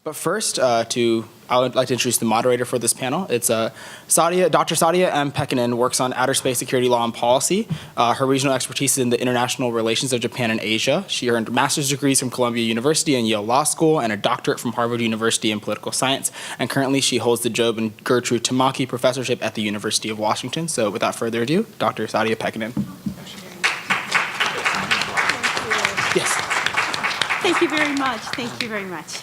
But first, I would like to introduce the moderator for this panel. It's Saadia. Dr. Saadia M. Pekkanen works on outer space security law and policy. Her regional expertise is in the international relations of Japan and Asia. She earned master's degrees from Columbia University and Yale Law School and a doctorate from Harvard University in political science. And currently she holds the Job and Gertrude Tamaki Professorship at the University of Washington. So without further ado, Dr. Saadia Pekkanen. Yes. Thank you very much. Thank you very much.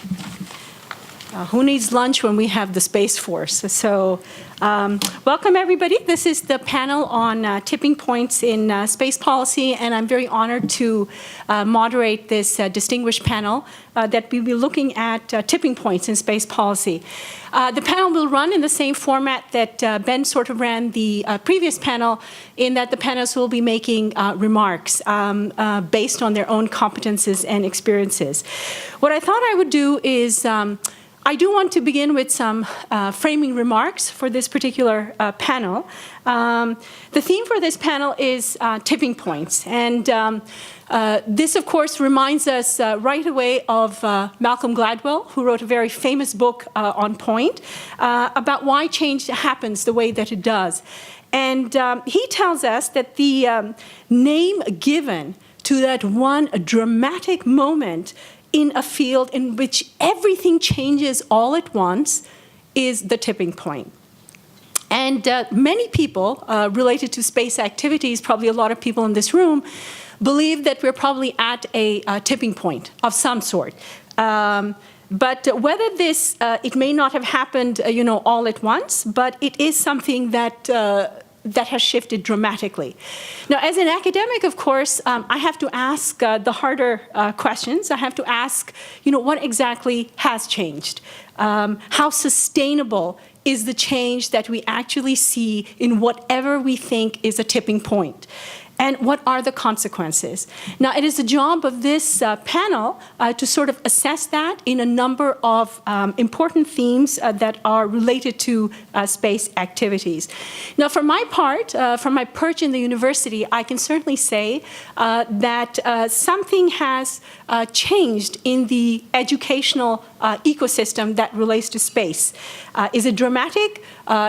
Who needs lunch when we have the Space Force? So welcome, everybody. This is the panel on tipping points in space policy, and I'm very honored to moderate this distinguished panel that we'll be looking at tipping points in space policy. The panel will run in the same format that Ben sort of ran the previous panel, in that the panelists will be making remarks based on their own competences and experiences. What I thought I would do is I do want to begin with some framing remarks for this particular panel. The theme for this panel is tipping points. And this, of course, reminds us right away of Malcolm Gladwell, who wrote a very famous book on point about why change happens the way that it does. And he tells us that the name given to that one dramatic moment in a field in which everything changes all at once is the tipping point. And many people related to space activities, probably a lot of people in this room, believe that we're probably at a tipping point of some sort. But whether this, it may not have happened, all at once, but it is something that that has shifted dramatically. Now, as an academic, of course, I have to ask the harder questions. I have to ask, what exactly has changed? How sustainable is the change that we actually see in whatever we think is a tipping point? And what are the consequences? Now, it is the job of this panel to sort of assess that in a number of important themes that are related to space activities. Now, for my part, from my perch in the university, I can certainly say that something has changed in the educational ecosystem that relates to space. Is it dramatic?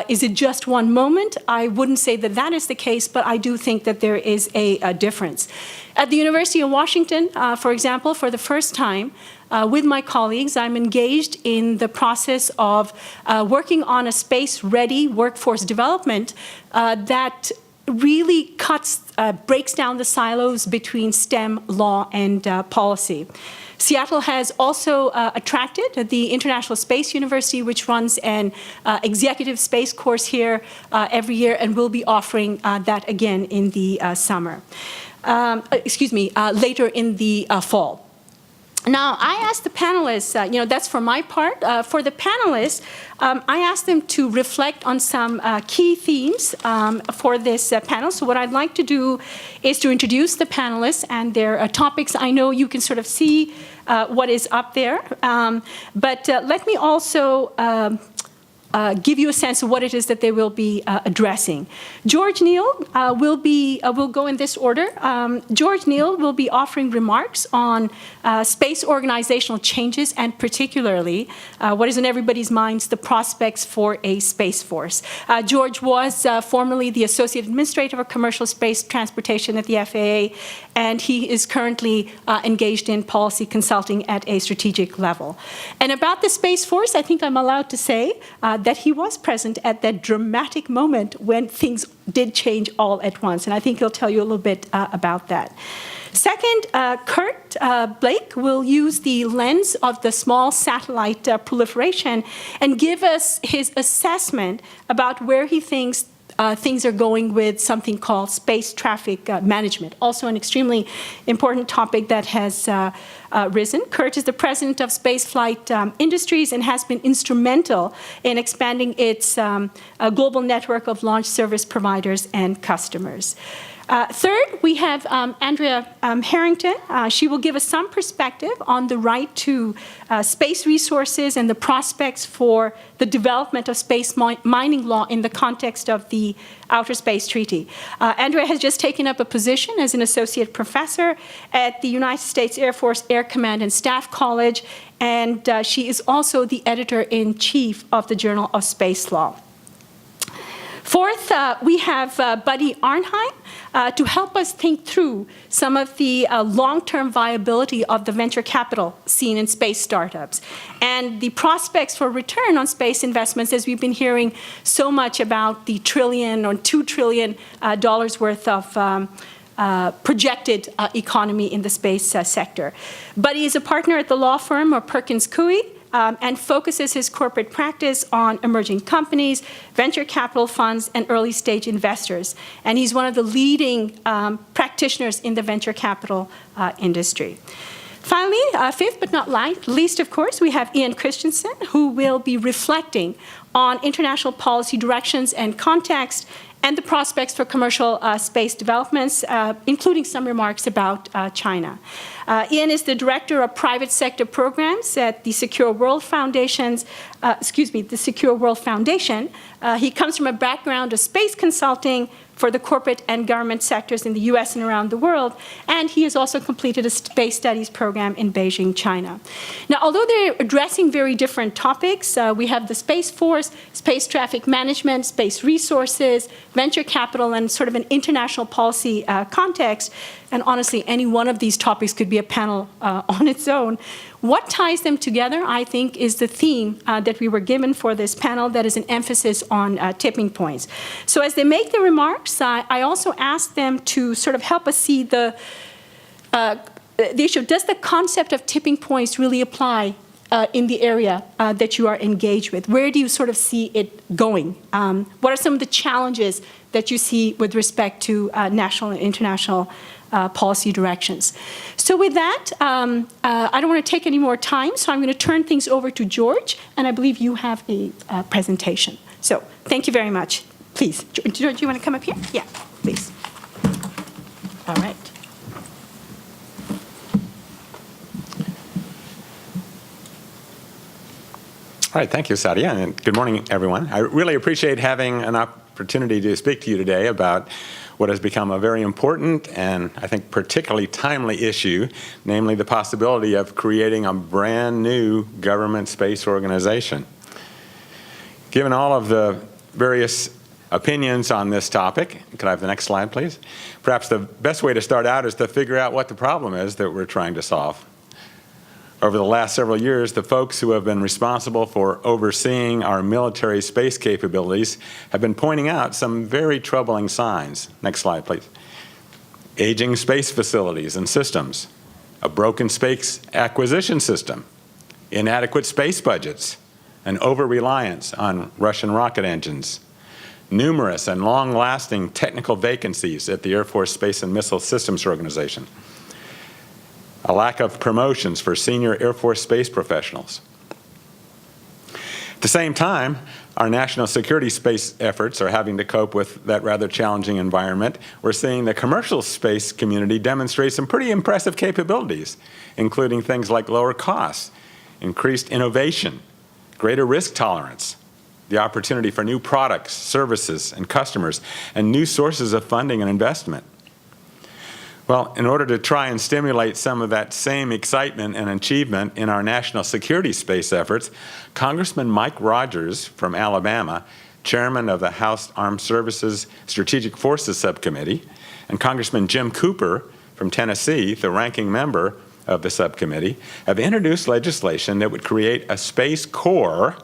Is it just one moment? I wouldn't say that that is the case, but I do think that there is a difference. At the University of Washington, for example, for the first time, with my colleagues, I'm engaged in the process of working on a space-ready workforce development that really breaks down the silos between STEM, law, and policy. Seattle has also attracted the International Space University, which runs an executive space course here every year, and will be offering that again in the summer. Later in the fall. Now, I asked the panelists, that's for my part. For the panelists, I asked them to reflect on some key themes for this panel. So what I'd like to do is to introduce the panelists and their topics. I know you can sort of see what is up there, but let me also give you a sense of what it is that they will be addressing. George Nield will go in this order. George Nield will be offering remarks on space organizational changes, and particularly what is in everybody's minds, the prospects for a space force. George was formerly the Associate Administrator of Commercial Space Transportation at the FAA, and he is currently engaged in policy consulting at a strategic level. And about the Space Force, I think I'm allowed to say that he was present at that dramatic moment when things did change all at once. And I think he'll tell you a little bit about that. Second, Curt Blake will use the lens of the small satellite proliferation and give us his assessment about where he thinks things are going with something called space traffic management, also an extremely important topic that has risen. Curt is the president of Spaceflight Industries and has been instrumental in expanding its global network of launch service providers and customers. Third, we have Andrea Harrington. She will give us some perspective on the right to space resources and the prospects for the development of space mining law in the context of the Outer Space Treaty. Andrea has just taken up a position as an associate professor at the United States Air Force Air Command and Staff College, and she is also the editor-in-chief of the Journal of Space Law. Fourth, we have Buddy Arnheim to help us think through some of the long-term viability of the venture capital scene in space startups and the prospects for return on space investments, as we've been hearing so much about the $1 trillion or $2 trillion worth of projected economy in the space sector. Buddy is a partner at the law firm of Perkins, Coie, and focuses his corporate practice on emerging companies, venture capital funds, and early-stage investors. And he's one of the leading practitioners in the venture capital industry. Finally, fifth but not least, of course, we have Ian Christensen, who will be reflecting on international policy directions and context and the prospects for commercial space developments, including some remarks about China. Ian is the director of private sector programs at the Secure World Foundation. He comes from a background of space consulting for the corporate and government sectors in the US and around the world, and he has also completed a space studies program in Beijing, China. Now, although they're addressing very different topics, we have the Space Force, space traffic management, space resources, venture capital, and sort of an international policy context, and honestly, any one of these topics could be a panel on its own. What ties them together, I think, is the theme that we were given for this panel, that is an emphasis on tipping points. So as they make the remarks, I also asked them to sort of help us see the issue. Does the concept of tipping points really apply in the area that you are engaged with? Where do you sort of see it going? What are some of the challenges that you see with respect to national and international policy directions? So with that, I don't want to take any more time, so I'm going to turn things over to George, and I believe you have a presentation. So thank you very much. Please, George, do you want to come up here? Yeah, please. All right. All right, thank you, Saadia, and good morning, everyone. I really appreciate having an opportunity to speak to you today about what has become a very important and I think particularly timely issue, namely the possibility of creating a brand new government space organization. Given all of the various opinions on this topic, could I have the next slide, please? Perhaps the best way to start out is to figure out what the problem is that we're trying to solve. Over the last several years, the folks who have been responsible for overseeing our military space capabilities have been pointing out some very troubling signs. Next slide, please. Aging space facilities and systems, a broken space acquisition system, inadequate space budgets, an over-reliance on Russian rocket engines, numerous and long-lasting technical vacancies at the Air Force Space and Missile Systems Organization, a lack of promotions for senior Air Force space professionals. At the same time, our national security space efforts are having to cope with that rather challenging environment. We're seeing the commercial space community demonstrate some pretty impressive capabilities, including things like lower costs, increased innovation, greater risk tolerance, the opportunity for new products, services, and customers, and new sources of funding and investment. Well, in order to try and stimulate some of that same excitement and achievement in our national security space efforts, Congressman Mike Rogers from Alabama, chairman of the House Armed Services Strategic Forces Subcommittee, and Congressman Jim Cooper from Tennessee, the ranking member of the subcommittee, have introduced legislation that would create a Space Corps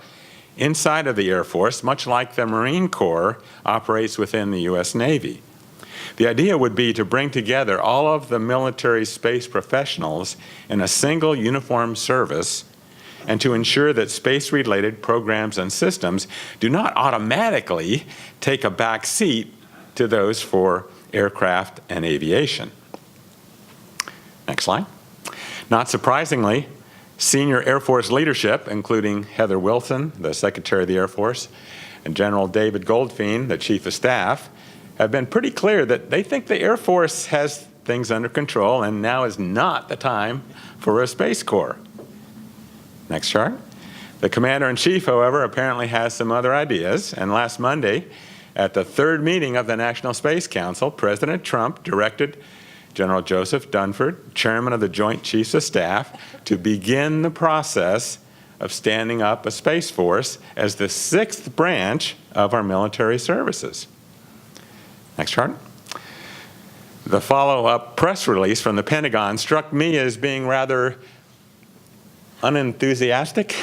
inside of the Air Force, much like the Marine Corps operates within the U.S. Navy. The idea would be to bring together all of the military space professionals in a single uniform service and to ensure that space-related programs and systems do not automatically take a back seat to those for aircraft and aviation. Next slide. Not surprisingly, senior Air Force leadership, including Heather Wilson, the Secretary of the Air Force, and General David Goldfein, the Chief of Staff, have been pretty clear that they think the Air Force has things under control and now is not the time for a Space Corps. Next chart. The Commander-in-Chief, however, apparently has some other ideas, and last Monday, at the third meeting of the National Space Council, President Trump directed General Joseph Dunford, Chairman of the Joint Chiefs of Staff, to begin the process of standing up a Space Force as the sixth branch of our military services. Next chart. The follow-up press release from the Pentagon struck me as being rather unenthusiastic.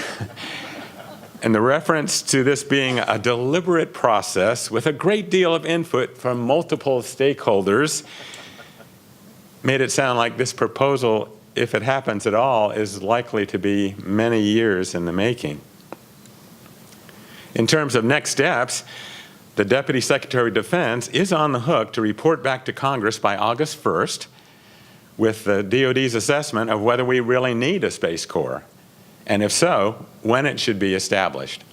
And the reference to this being a deliberate process with a great deal of input from multiple stakeholders made it sound like this proposal, if it happens at all, is likely to be many years in the making. In terms of next steps, the Deputy Secretary of Defense is on the hook to report back to Congress by August 1st with the DoD's assessment of whether we really need a Space Corps, and if so, when it should be established.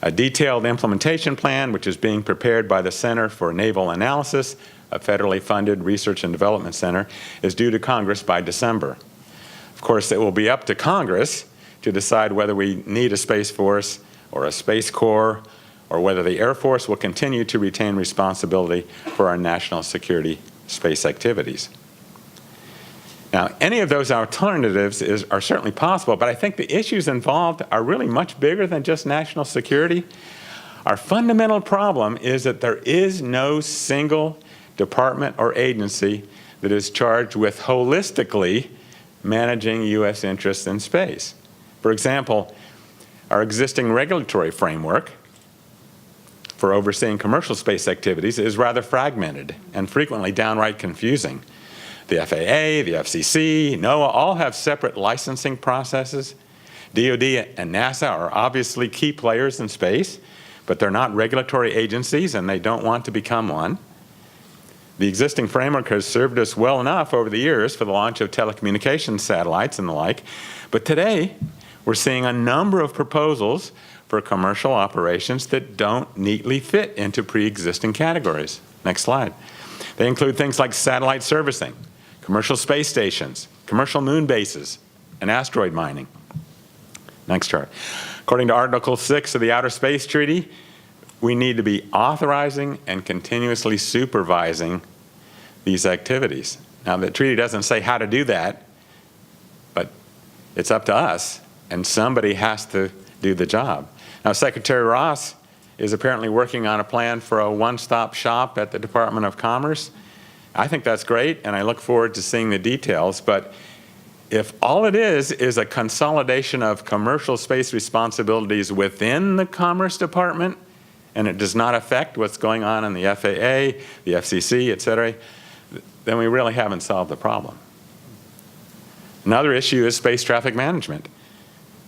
A detailed implementation plan, which is being prepared by the Center for Naval Analysis, a federally funded research and development center, is due to Congress by December. Of course, it will be up to Congress to decide whether we need a Space Force or a Space Corps, or whether the Air Force will continue to retain responsibility for our national security space activities. Now, any of those alternatives are certainly possible, but I think the issues involved are really much bigger than just national security. Our fundamental problem is that there is no single department or agency that is charged with holistically managing U.S. interests in space. For example, our existing regulatory framework for overseeing commercial space activities is rather fragmented and frequently downright confusing. The FAA, the FCC, NOAA all have separate licensing processes. DoD and NASA are obviously key players in space, but they're not regulatory agencies and they don't want to become one. The existing framework has served us well enough over the years for the launch of telecommunications satellites and the like, but today we're seeing a number of proposals for commercial operations that don't neatly fit into pre-existing categories. Next slide. They include things like satellite servicing, commercial space stations, commercial moon bases, and asteroid mining. Next chart. According to Article 6 of the Outer Space Treaty, we need to be authorizing and continuously supervising these activities. Now, the treaty doesn't say how to do that, but it's up to us, and somebody has to do the job. Now, Secretary Ross is apparently working on a plan for a one-stop shop at the Department of Commerce. I think that's great, and I look forward to seeing the details, but if all it is a consolidation of commercial space responsibilities within the Commerce Department, and it does not affect what's going on in the FAA, the FCC, et cetera, then we really haven't solved the problem. Another issue is space traffic management.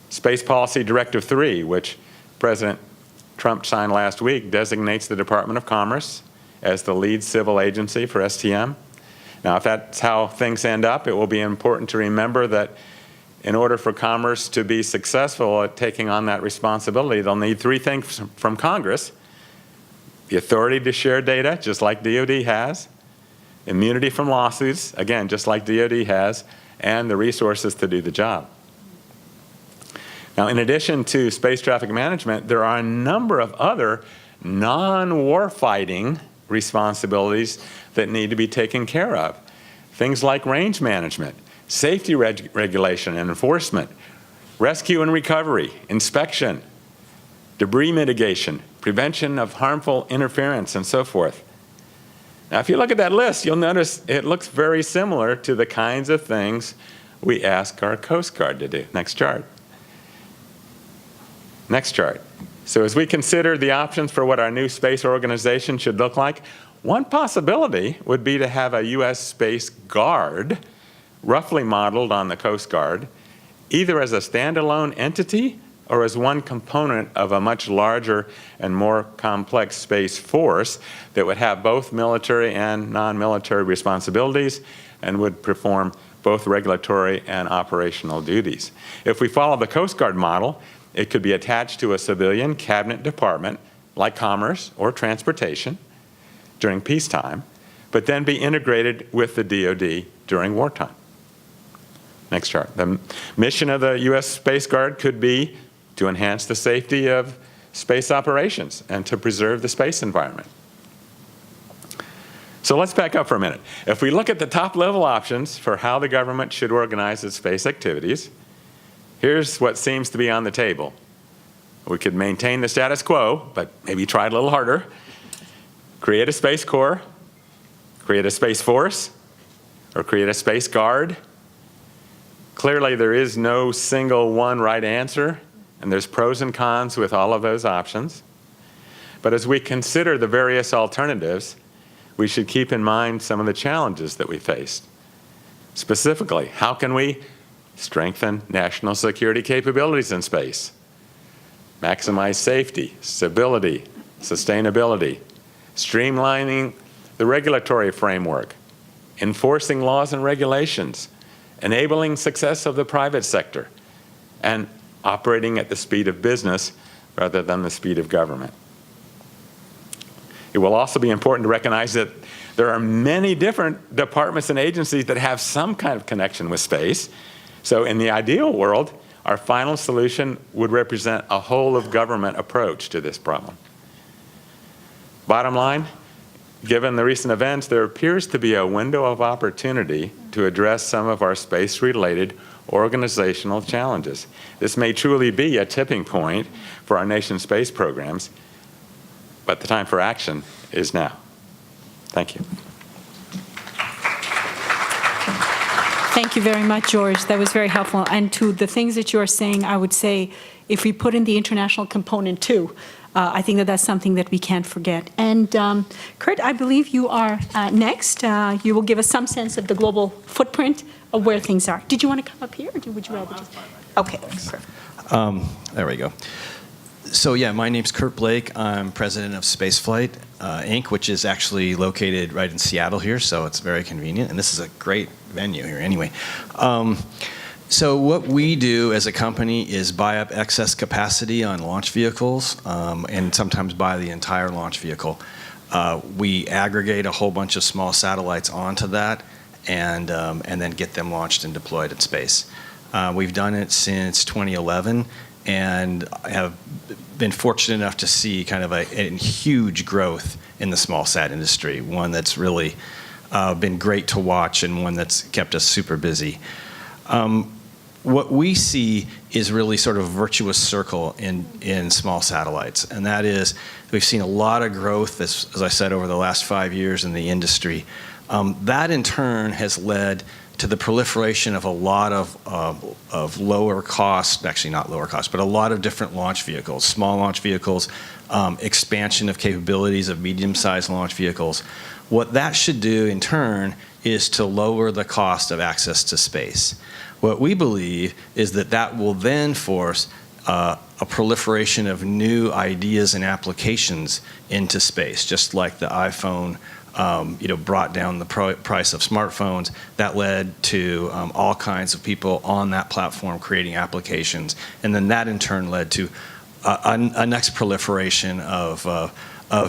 Space Policy Directive 3, which President Trump signed last week, designates the Department of Commerce as the lead civil agency for STM. Now, if that's how things end up, it will be important to remember that in order for Commerce to be successful at taking on that responsibility, they'll need three things from Congress: the authority to share data, just like DoD has, immunity from lawsuits, again, just like DoD has, and the resources to do the job. Now, in addition to space traffic management, there are a number of other non-warfighting responsibilities that need to be taken care of. Things like range management, safety regulation and enforcement, rescue and recovery, inspection, debris mitigation, prevention of harmful interference, and so forth. Now, if you look at that list, you'll notice it looks very similar to the kinds of things we ask our Coast Guard to do. Next chart. Next chart. So as we consider the options for what our new space organization should look like, one possibility would be to have a U.S. Space Guard, roughly modeled on the Coast Guard, either as a standalone entity or as one component of a much larger and more complex space force that would have both military and non-military responsibilities and would perform both regulatory and operational duties. If we follow the Coast Guard model, it could be attached to a civilian cabinet department like Commerce or Transportation. during peacetime, but then be integrated with the DoD during wartime. Next chart. The mission of the U.S. Space Guard could be to enhance the safety of space operations and to preserve the space environment. So let's back up for a minute. If we look at the top-level options for how the government should organize its space activities, here's what seems to be on the table. We could maintain the status quo, but maybe try it a little harder. Create a Space Corps, create a Space Force, or create a Space Guard. Clearly, there is no single one right answer, and there's pros and cons with all of those options. But as we consider the various alternatives, we should keep in mind some of the challenges that we face. Specifically, how can we strengthen national security capabilities in space? Maximize safety, stability, sustainability, streamlining the regulatory framework, enforcing laws and regulations, enabling success of the private sector, and operating at the speed of business rather than the speed of government. It will also be important to recognize that there are many different departments and agencies that have some kind of connection with space. So in the ideal world, our final solution would represent a whole-of-government approach to this problem. Bottom line, given the recent events, there appears to be a window of opportunity to address some of our space-related organizational challenges. This may truly be a tipping point for our nation's space programs, but the time for action is now. Thank you. Thank you very much, George. That was very helpful. And to the things that you are saying, I would say if we put in the international component too, I think that that's something that we can't forget. And Curt, I believe you are next. You will give us some sense of the global footprint of where things are. Did you want to come up here, or would you rather just? Okay, perfect. There we go. So yeah, my name's Curt Blake. I'm president of Spaceflight, Inc., which is actually located right in Seattle here, so it's very convenient. And this is a great venue here anyway. So what we do as a company is buy up excess capacity on launch vehicles and sometimes buy the entire launch vehicle. We aggregate a whole bunch of small satellites onto that and then get them launched and deployed in space. We've done it since 2011 and have been fortunate enough to see kind of a huge growth in the small sat industry, one that's really been great to watch and one that's kept us super busy. What we see is really sort of a virtuous circle in small satellites, and that is we've seen a lot of growth, as I said, over the last 5 years in the industry. That in turn has led to the proliferation of a lot of lower cost, actually not lower cost, but a lot of different launch vehicles, small launch vehicles, expansion of capabilities of medium-sized launch vehicles. What that should do in turn is to lower the cost of access to space. What we believe is that that will then force a proliferation of new ideas and applications into space, just like the iPhone brought down the price of smartphones. That led to all kinds of people on that platform creating applications, and then that in turn led to a next proliferation of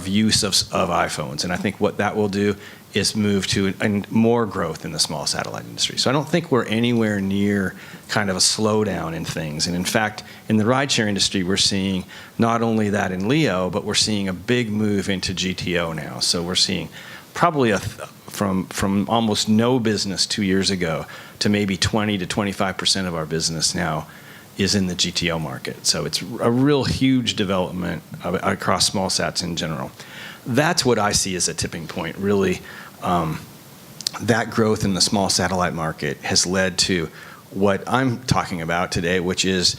use of iPhones. And I think what that will do is move to more growth in the small satellite industry. So I don't think we're anywhere near kind of a slowdown in things. And in fact, in the rideshare industry, we're seeing not only that in LEO, but we're seeing a big move into GTO now. So we're seeing probably from almost no business 2 years ago to maybe 20 to 25% of our business now is in the GTO market. So it's a real huge development across small sats in general. That's what I see as a tipping point, really. That growth in the small satellite market has led to what I'm talking about today, which is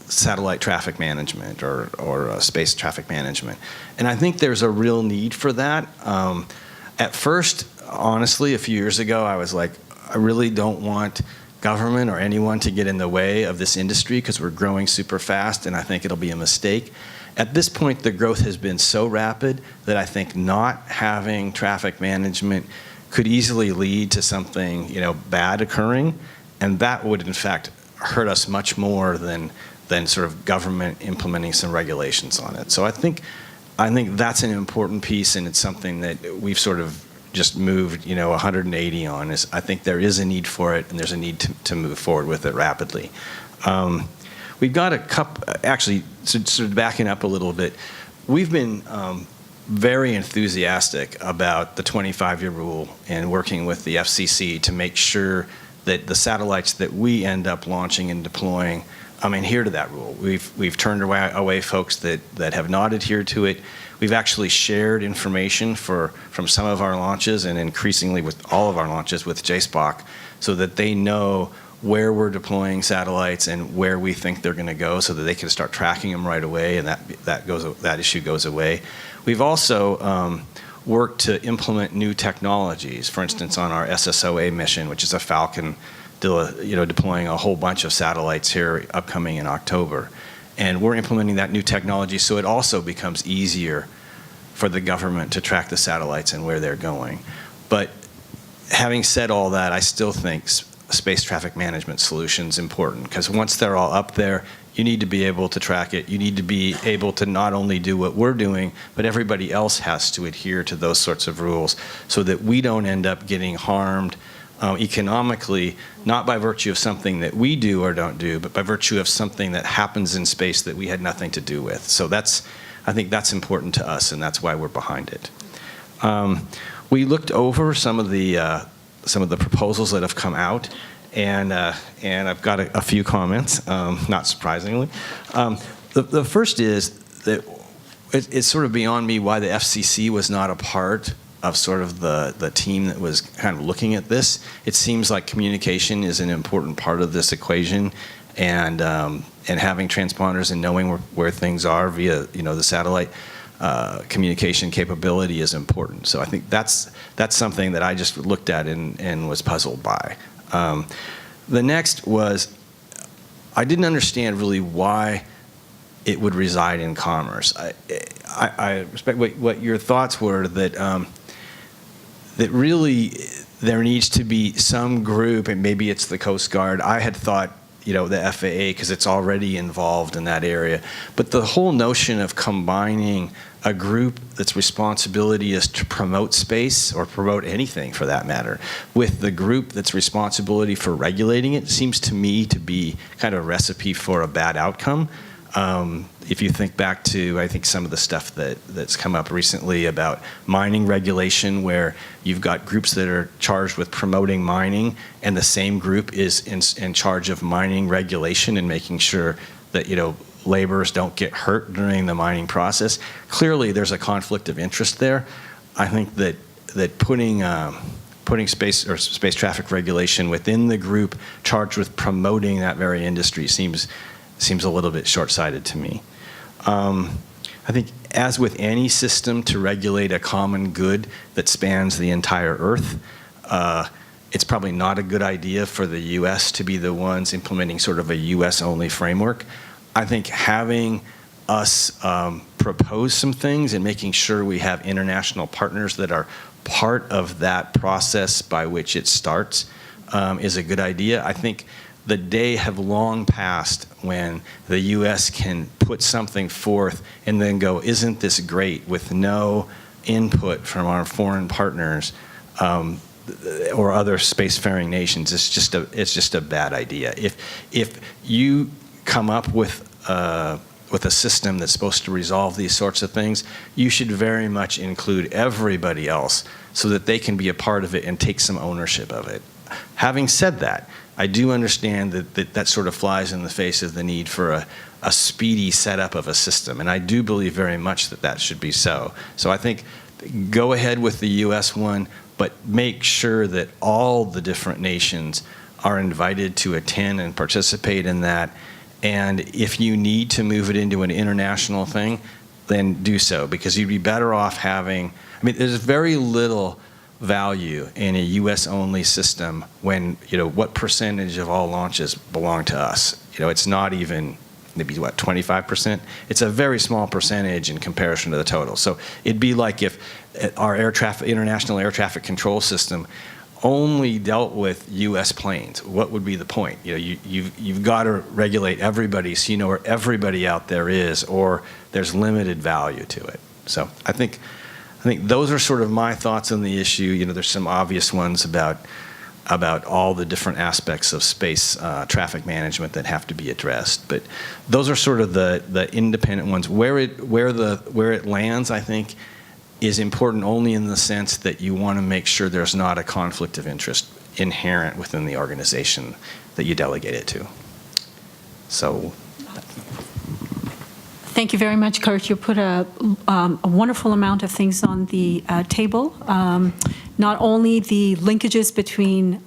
satellite traffic management or space traffic management. And I think there's a real need for that. At first, honestly, a few years ago, I was like, I really don't want government or anyone to get in the way of this industry because we're growing super fast, and I think it'll be a mistake. At this point, the growth has been so rapid that I think not having traffic management could easily lead to something, bad occurring, and that would in fact hurt us much more than sort of government implementing some regulations on it. So I think I think that's an important piece, and it's something that we've sort of just moved, 180 on. I think there is a need for it, and there's a need to move forward with it rapidly. We've got a couple, actually, sort of backing up a little bit, we've been very enthusiastic about the 25-year rule and working with the FCC to make sure that the satellites that we end up launching and deploying adhere to that rule. We've turned away folks that have not adhered to it. We've actually shared information from some of our launches, and increasingly with all of our launches with JSPOC, so that they know where we're deploying satellites and where we think they're going to go, so that they can start tracking them right away, and that issue goes away. We've also worked to implement new technologies. For instance, on our SSOA mission, which is a Falcon, deploying a whole bunch of satellites here upcoming in October. And we're implementing that new technology so it also becomes easier for the government to track the satellites and where they're going. But having said all that, I still think space traffic management solutions important, because once they're all up there, you need to be able to track it. You need to be able to not only do what we're doing, but everybody else has to adhere to those sorts of rules so that we don't end up getting harmed economically, not by virtue of something that we do or don't do, but by virtue of something that happens in space that we had nothing to do with. So I think that's important to us, and that's why we're behind it. We looked over some of the proposals that have come out, and I've got a few comments, not surprisingly. The first is that it's sort of beyond me why the FCC was not a part of sort of the team that was kind of looking at this. It seems like communication is an important part of this equation, and having transponders and knowing where things are via the satellite communication capability is important. So I think that's something that I just looked at and was puzzled by. The next was, I didn't understand really why it would reside in commerce. I respect what your thoughts were, that really there needs to be some group, and maybe it's the Coast Guard. I had thought, the FAA, because it's already involved in that area. But the whole notion of combining a group that's responsibility is to promote space, or promote anything for that matter, with the group that's responsibility for regulating it, seems to me to be kind of a recipe for a bad outcome. If you think back to, I think, some of the stuff that's come up recently about mining regulation, where you've got groups that are charged with promoting mining, and the same group is in charge of mining regulation and making sure that, laborers don't get hurt during the mining process. Clearly, there's a conflict of interest there. I think that putting space traffic regulation within the group charged with promoting that very industry seems a little bit short-sighted to me. I think, as with any system to regulate a common good that spans the entire Earth, it's probably not a good idea for the U.S. to be the ones implementing sort of a U.S.-only framework. I think having us propose some things and making sure we have international partners that are part of that process by which it starts is a good idea. I think the day have long passed when the U.S. can put something forth and then go, isn't this great, with no input from our foreign partners or other spacefaring nations. It's just a bad idea. If you come up with a system that's supposed to resolve these sorts of things, you should very much include everybody else so that they can be a part of it and take some ownership of it. Having said that, I do understand that sort of flies in the face of the need for a speedy setup of a system, and I do believe very much that should be so. So I think go ahead with the U.S. one, but make sure that all the different nations are invited to attend and participate in that. And if you need to move it into an international thing, then do so, because you'd be better off having, there's very little value in a U.S.-only system when, what percentage of all launches belong to us? It's not even, maybe 25%? It's a very small percentage in comparison to the total. So it'd be like if our international air traffic control system only dealt with U.S. planes. What would be the point? You've got to regulate everybody so you know where everybody out there is, or there's limited value to it. So I think those are sort of my thoughts on the issue. You know, there's some obvious ones about all the different aspects of space traffic management that have to be addressed. But those are sort of the independent ones. Where it lands, I think, is important only in the sense that you want to make sure there's not a conflict of interest inherent within the organization that you delegate it to. So. Thank you very much, Curt. You put a wonderful amount of things on the table. Not only the linkages between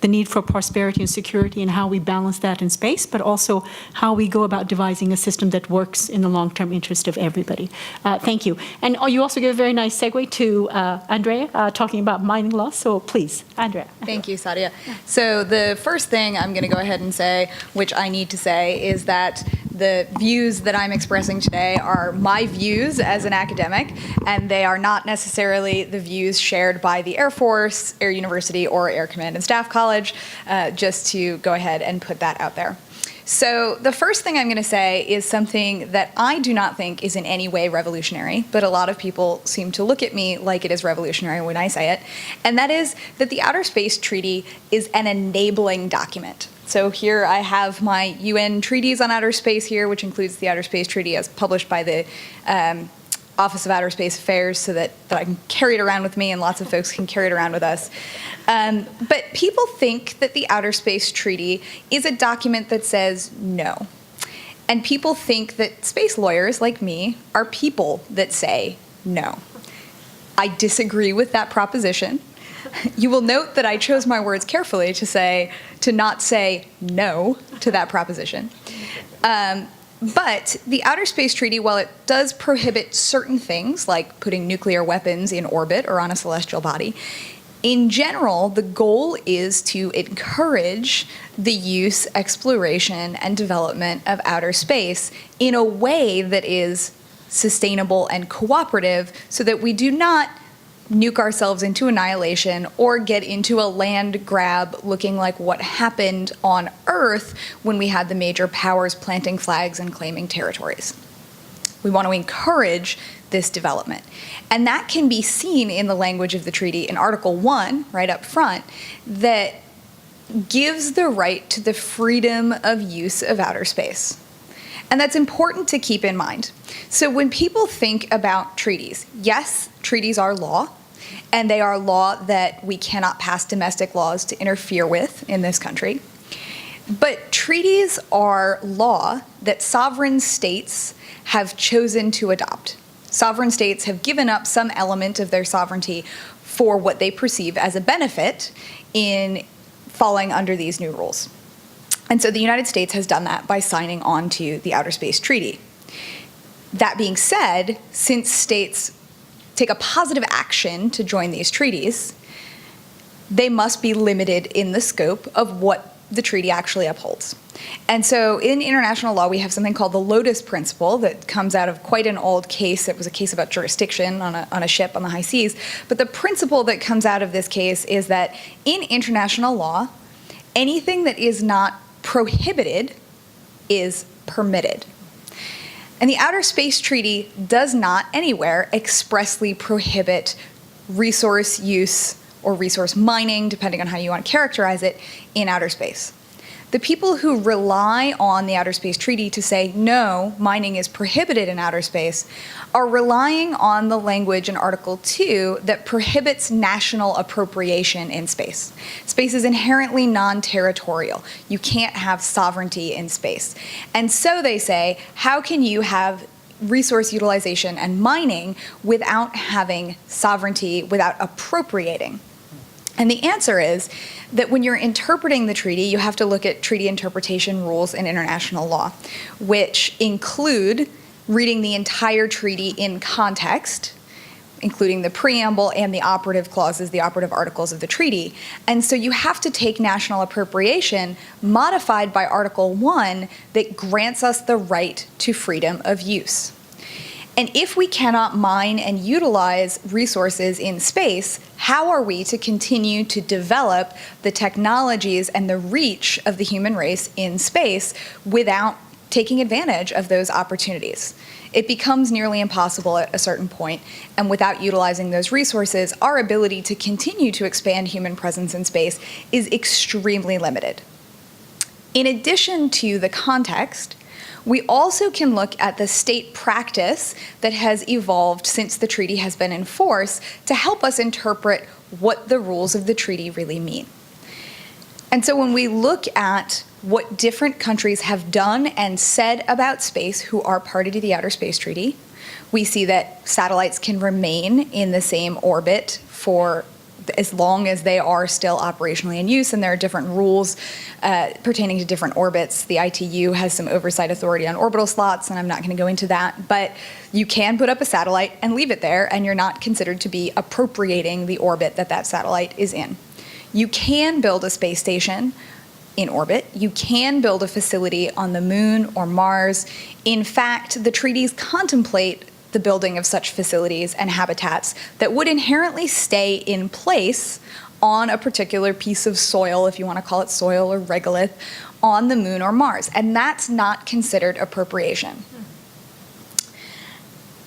the need for prosperity and security and how we balance that in space, but also how we go about devising a system that works in the long-term interest of everybody. Thank you. And you also gave a very nice segue to Andrea talking about mining law. So please, Andrea. Thank you, Saadia. So the first thing I'm going to go ahead and say, which I need to say, is that the views that I'm expressing today are my views as an academic, and they are not necessarily the views shared by the Air Force, Air University, or Air Command and Staff College, just to go ahead and put that out there. So the first thing I'm going to say is something that I do not think is in any way revolutionary, but a lot of people seem to look at me like it is revolutionary when I say it, and that is that the Outer Space Treaty is an enabling document. So here I have my UN treaties on outer space here, which includes the Outer Space Treaty as published by the Office of Outer Space Affairs, so that I can carry it around with me and lots of folks can carry it around with us. But people think that the Outer Space Treaty is a document that says no. And people think that space lawyers like me are people that say no. I disagree with that proposition. You will note that I chose my words carefully to not say no to that proposition. But the Outer Space Treaty, while it does prohibit certain things, like putting nuclear weapons in orbit or on a celestial body, in general, the goal is to encourage the use, exploration, and development of outer space in a way that is sustainable and cooperative, so that we do not nuke ourselves into annihilation or get into a land grab looking like what happened on Earth when we had the major powers planting flags and claiming territories. We want to encourage this development. And that can be seen in the language of the treaty in Article 1, right up front, that gives the right to the freedom of use of outer space. And that's important to keep in mind. So when people think about treaties, yes, treaties are law, and they are law that we cannot pass domestic laws to interfere with in this country. But treaties are law that sovereign states have chosen to adopt. Sovereign states have given up some element of their sovereignty for what they perceive as a benefit in falling under these new rules. And so the United States has done that by signing on to the Outer Space Treaty. That being said, since states take a positive action to join these treaties, they must be limited in the scope of what the treaty actually upholds. And so in international law, we have something called the Lotus Principle that comes out of quite an old case. It was a case about jurisdiction on a ship on the high seas. But the principle that comes out of this case is that in international law, anything that is not prohibited is permitted. And the Outer Space Treaty does not anywhere expressly prohibit resource use or resource mining, depending on how you want to characterize it, in outer space. The people who rely on the Outer Space Treaty to say, no, mining is prohibited in outer space, are relying on the language in Article 2 that prohibits national appropriation in space. Space is inherently non-territorial. You can't have sovereignty in space. And so they say, how can you have resource utilization and mining without having sovereignty, without appropriating? And the answer is that when you're interpreting the treaty, you have to look at treaty interpretation rules in international law, which include reading the entire treaty in context, including the preamble and the operative clauses, the operative articles of the treaty. And so you have to take national appropriation modified by Article 1 that grants us the right to freedom of use. And if we cannot mine and utilize resources in space, how are we to continue to develop the technologies and the reach of the human race in space without taking advantage of those opportunities. It becomes nearly impossible at a certain point, and without utilizing those resources, our ability to continue to expand human presence in space is extremely limited. In addition to the context, we also can look at the state practice that has evolved since the treaty has been in force to help us interpret what the rules of the treaty really mean. And so when we look at what different countries have done and said about space who are party to the Outer Space Treaty, we see that satellites can remain in the same orbit for as long as they are still operationally in use, and there are different rules pertaining to different orbits. The ITU has some oversight authority on orbital slots, and I'm not going to go into that, but you can put up a satellite and leave it there, and you're not considered to be appropriating the orbit that that satellite is in. You can build a space station in orbit. You can build a facility on the moon or Mars. In fact, the treaties contemplate the building of such facilities and habitats that would inherently stay in place on a particular piece of soil, if you want to call it soil or regolith, on the moon or Mars. And that's not considered appropriation.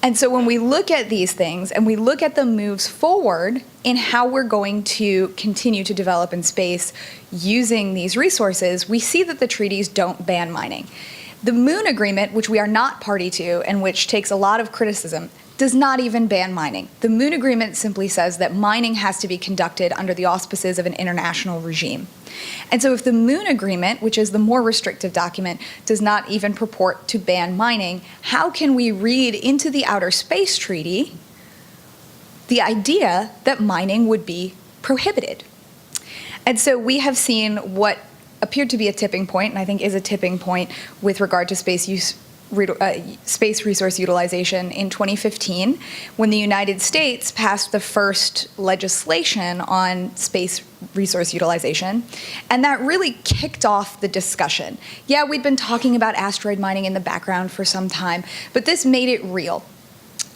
And so when we look at these things and we look at the moves forward in how we're going to continue to develop in space using these resources, we see that the treaties don't ban mining. The Moon Agreement, which we are not party to and which takes a lot of criticism, does not even ban mining. The Moon Agreement simply says that mining has to be conducted under the auspices of an international regime. And so if the Moon Agreement, which is the more restrictive document, does not even purport to ban mining, how can we read into the Outer Space Treaty the idea that mining would be prohibited? And so we have seen what appeared to be a tipping point, and I think is a tipping point with regard to space resource utilization in 2015, when the United States passed the first legislation on space resource utilization, and that really kicked off the discussion. Yeah, we'd been talking about asteroid mining in the background for some time, but this made it real.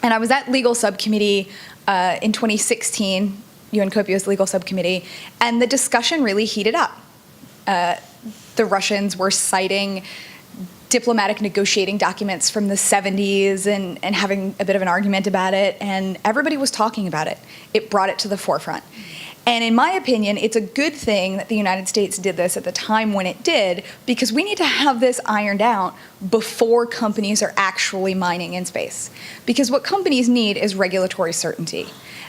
And I was at legal subcommittee in 2016, UN COPIO's legal subcommittee, and the discussion really heated up. The Russians were citing diplomatic negotiating documents from the 70s and having a bit of an argument about it, and everybody was talking about it. It brought it to the forefront. And in my opinion, it's a good thing that the United States did this at the time when it did, because we need to have this ironed out before companies are actually mining in space. Because what companies need is regulatory certainty.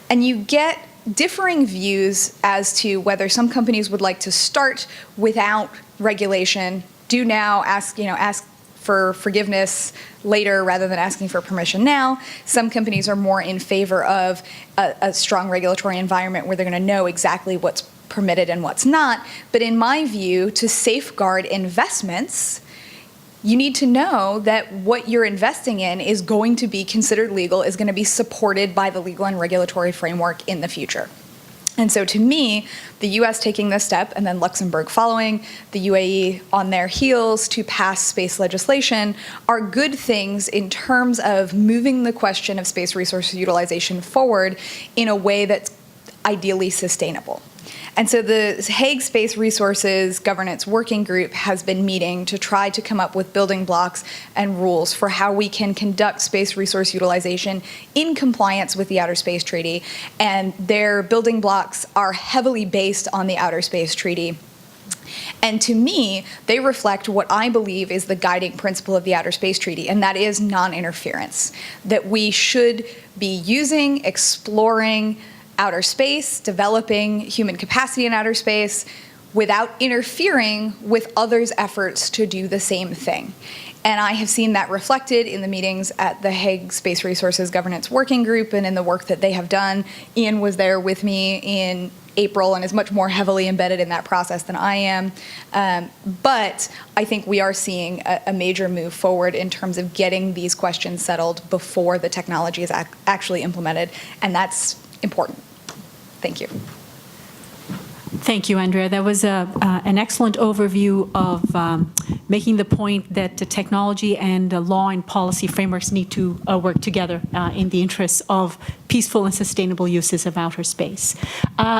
And you get differing views as to whether some companies would like to start without regulation, do now, ask for forgiveness later rather than asking for permission now. Some companies are more in favor of a strong regulatory environment where they're going to know exactly what's permitted and what's not. But in my view, to safeguard investments, you need to know that what you're investing in is going to be considered legal, is going to be supported by the legal and regulatory framework in the future. And so to me, the US taking this step and then Luxembourg following, the UAE on their heels to pass space legislation are good things in terms of moving the question of space resource utilization forward in a way that's ideally sustainable. And so the Hague Space Resources Governance Working Group has been meeting to try to come up with building blocks and rules for how we can conduct space resource utilization in compliance with the Outer Space Treaty. And their building blocks are heavily based on the Outer Space Treaty. And to me, they reflect what I believe is the guiding principle of the Outer Space Treaty, and that is non-interference. That we should be using, exploring, outer space, developing human capacity in outer space without interfering with others' efforts to do the same thing. And I have seen that reflected in the meetings at the Hague Space Resources Governance Working Group and in the work that they have done. Ian was there with me in April and is much more heavily embedded in that process than I am. But I think we are seeing a major move forward in terms of getting these questions settled before the technology is actually implemented, and that's important. Thank you. Thank you, Andrea. That was an excellent overview of making the point that the technology and the law and policy frameworks need to work together in the interests of peaceful and sustainable uses of outer space.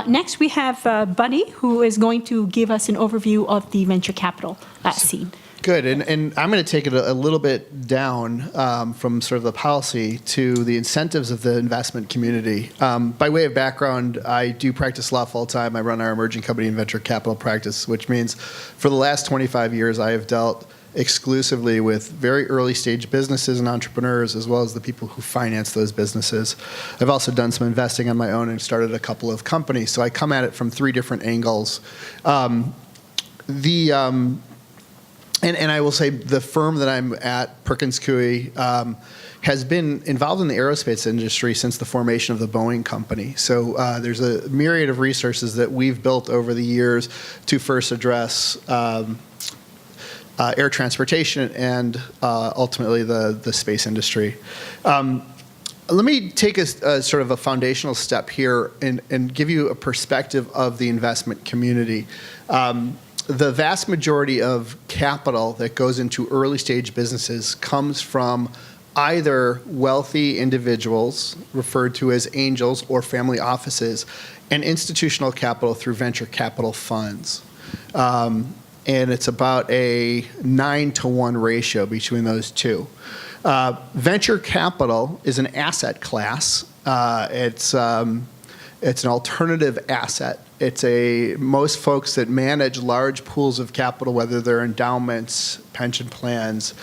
Next, we have Buddy, who is going to give us an overview of the venture capital scene. Good, and I'm going to take it a little bit down from sort of the policy to the incentives of the investment community. By way of background, I do practice law full-time. I run our emerging company and venture capital practice, which means for the last 25 years, I have dealt exclusively with very early stage businesses and entrepreneurs, as well as the people who finance those businesses. I've also done some investing on my own and started a couple of companies, so I come at it from three different angles. And I will say the firm that I'm at, Perkins Coie, has been involved in the aerospace industry since the formation of the Boeing company. So there's a myriad of resources that we've built over the years to first address air transportation and ultimately the space industry. Let me take a sort of a foundational step here and give you a perspective of the investment community. The vast majority of capital that goes into early stage businesses comes from either wealthy individuals, referred to as angels, or family offices, and institutional capital through venture capital funds. And it's about a 9-to-1 ratio between those two. Venture capital is an asset class. It's an alternative asset. Most folks that manage large pools of capital, whether they're endowments, pension plans,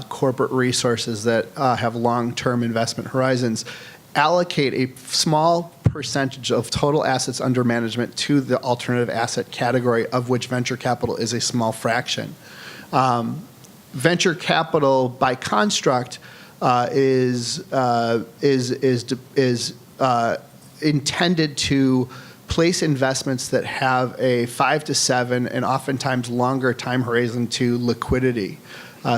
corporate resources that have long-term investment horizons, allocate a small percentage of total assets under management to the alternative asset category, of which venture capital is a small fraction. Venture capital, by construct, is intended to place investments that have a 5 to 7 and oftentimes longer time horizon to liquidity.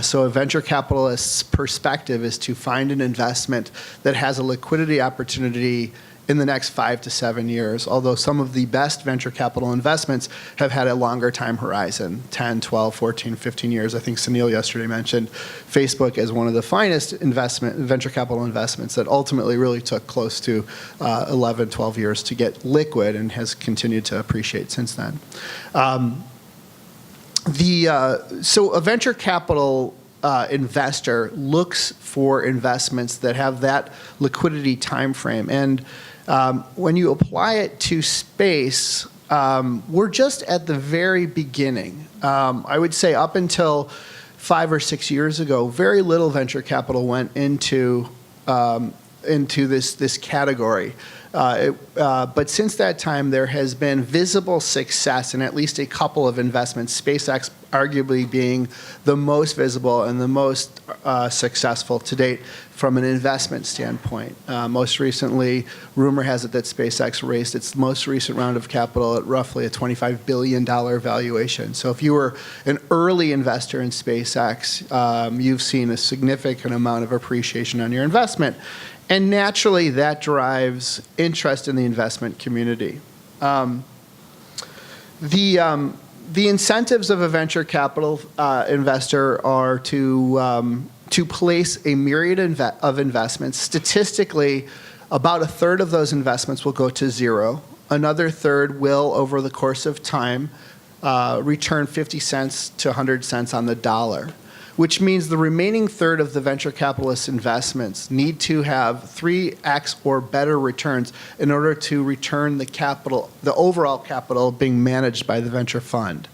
So a venture capitalist's perspective is to find an investment that has a liquidity opportunity in the next 5 to 7 years, although some of the best venture capital investments have had a longer time horizon, 10, 12, 14, 15 years. I think Sunil yesterday mentioned Facebook as one of the finest venture capital investments that ultimately really took close to 11, 12 years to get liquid and has continued to appreciate since then. So a venture capital investor looks for investments that have that liquidity time frame. And when you apply it to space, we're just at the very beginning. I would say up until 5 or 6 years ago, very little venture capital went into this category. But since that time, there has been visible success in at least a couple of investments, SpaceX arguably being the most visible and the most successful to date from an investment standpoint. Most recently, rumor has it that SpaceX raised its most recent round of capital at roughly a $25 billion valuation. So if you were an early investor in SpaceX, you've seen a significant amount of appreciation on your investment. And naturally, that drives interest in the investment community. The incentives of a venture capital investor are to place a myriad of investments. Statistically, about a third of those investments will go to zero. Another third will, over the course of time, return 50 cents to 100 cents on the dollar, which means the remaining third of the venture capitalist investments need to have 3x or better returns in order to return the capital, the overall capital being managed by the venture fund.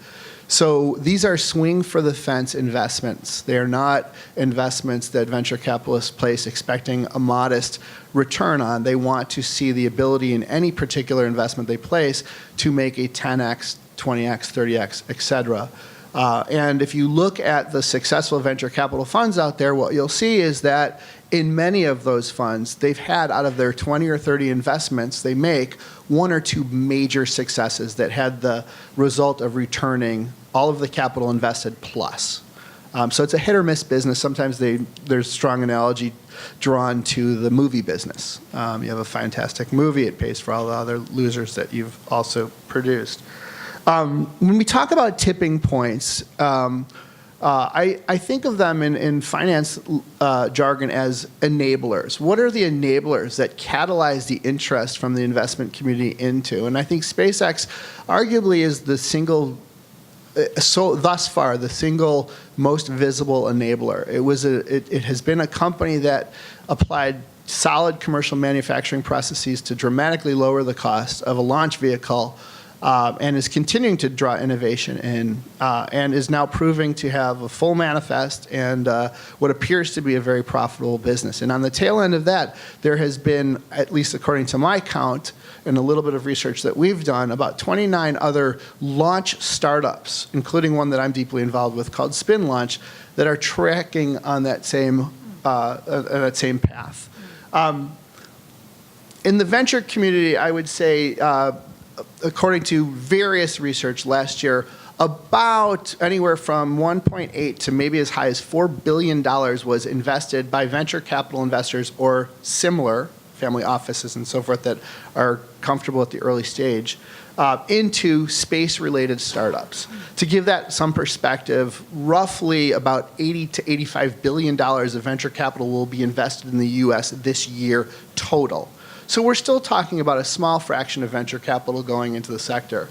So these are swing for the fence investments. They are not investments that venture capitalists place expecting a modest return on. They want to see the ability in any particular investment they place to make a 10x, 20x, 30x, et cetera. And if you look at the successful venture capital funds out there, what you'll see is that in many of those funds, they've had out of their 20 or 30 investments they make, 1 or 2 major successes that had the result of returning all of the capital invested plus. So it's a hit or miss business. Sometimes there's strong analogy drawn to the movie business. You have a fantastic movie, it pays for all the other losers that you've also produced. When we talk about tipping points, I think of them in finance jargon as enablers. What are the enablers that catalyze the interest from the investment community into? And I think SpaceX arguably is the single so thus far the single most visible enabler. It has been a company that applied solid commercial manufacturing processes to dramatically lower the cost of a launch vehicle, and is continuing to draw innovation in, and is now proving to have a full manifest and what appears to be a very profitable business. And on the tail end of that, there has been, at least according to my count, and a little bit of research that we've done, about 29 other launch startups, including one that I'm deeply involved with called Spin Launch, that are tracking on that same path. In the venture community, I would say, according to various research last year, about anywhere from 1.8 to maybe as high as $4 billion was invested by venture capital investors or similar family offices and so forth that are comfortable at the early stage into space-related startups. To give that some perspective, roughly about 80 to $85 billion of venture capital will be invested in the U.S. this year total. So we're still talking about a small fraction of venture capital going into the sector.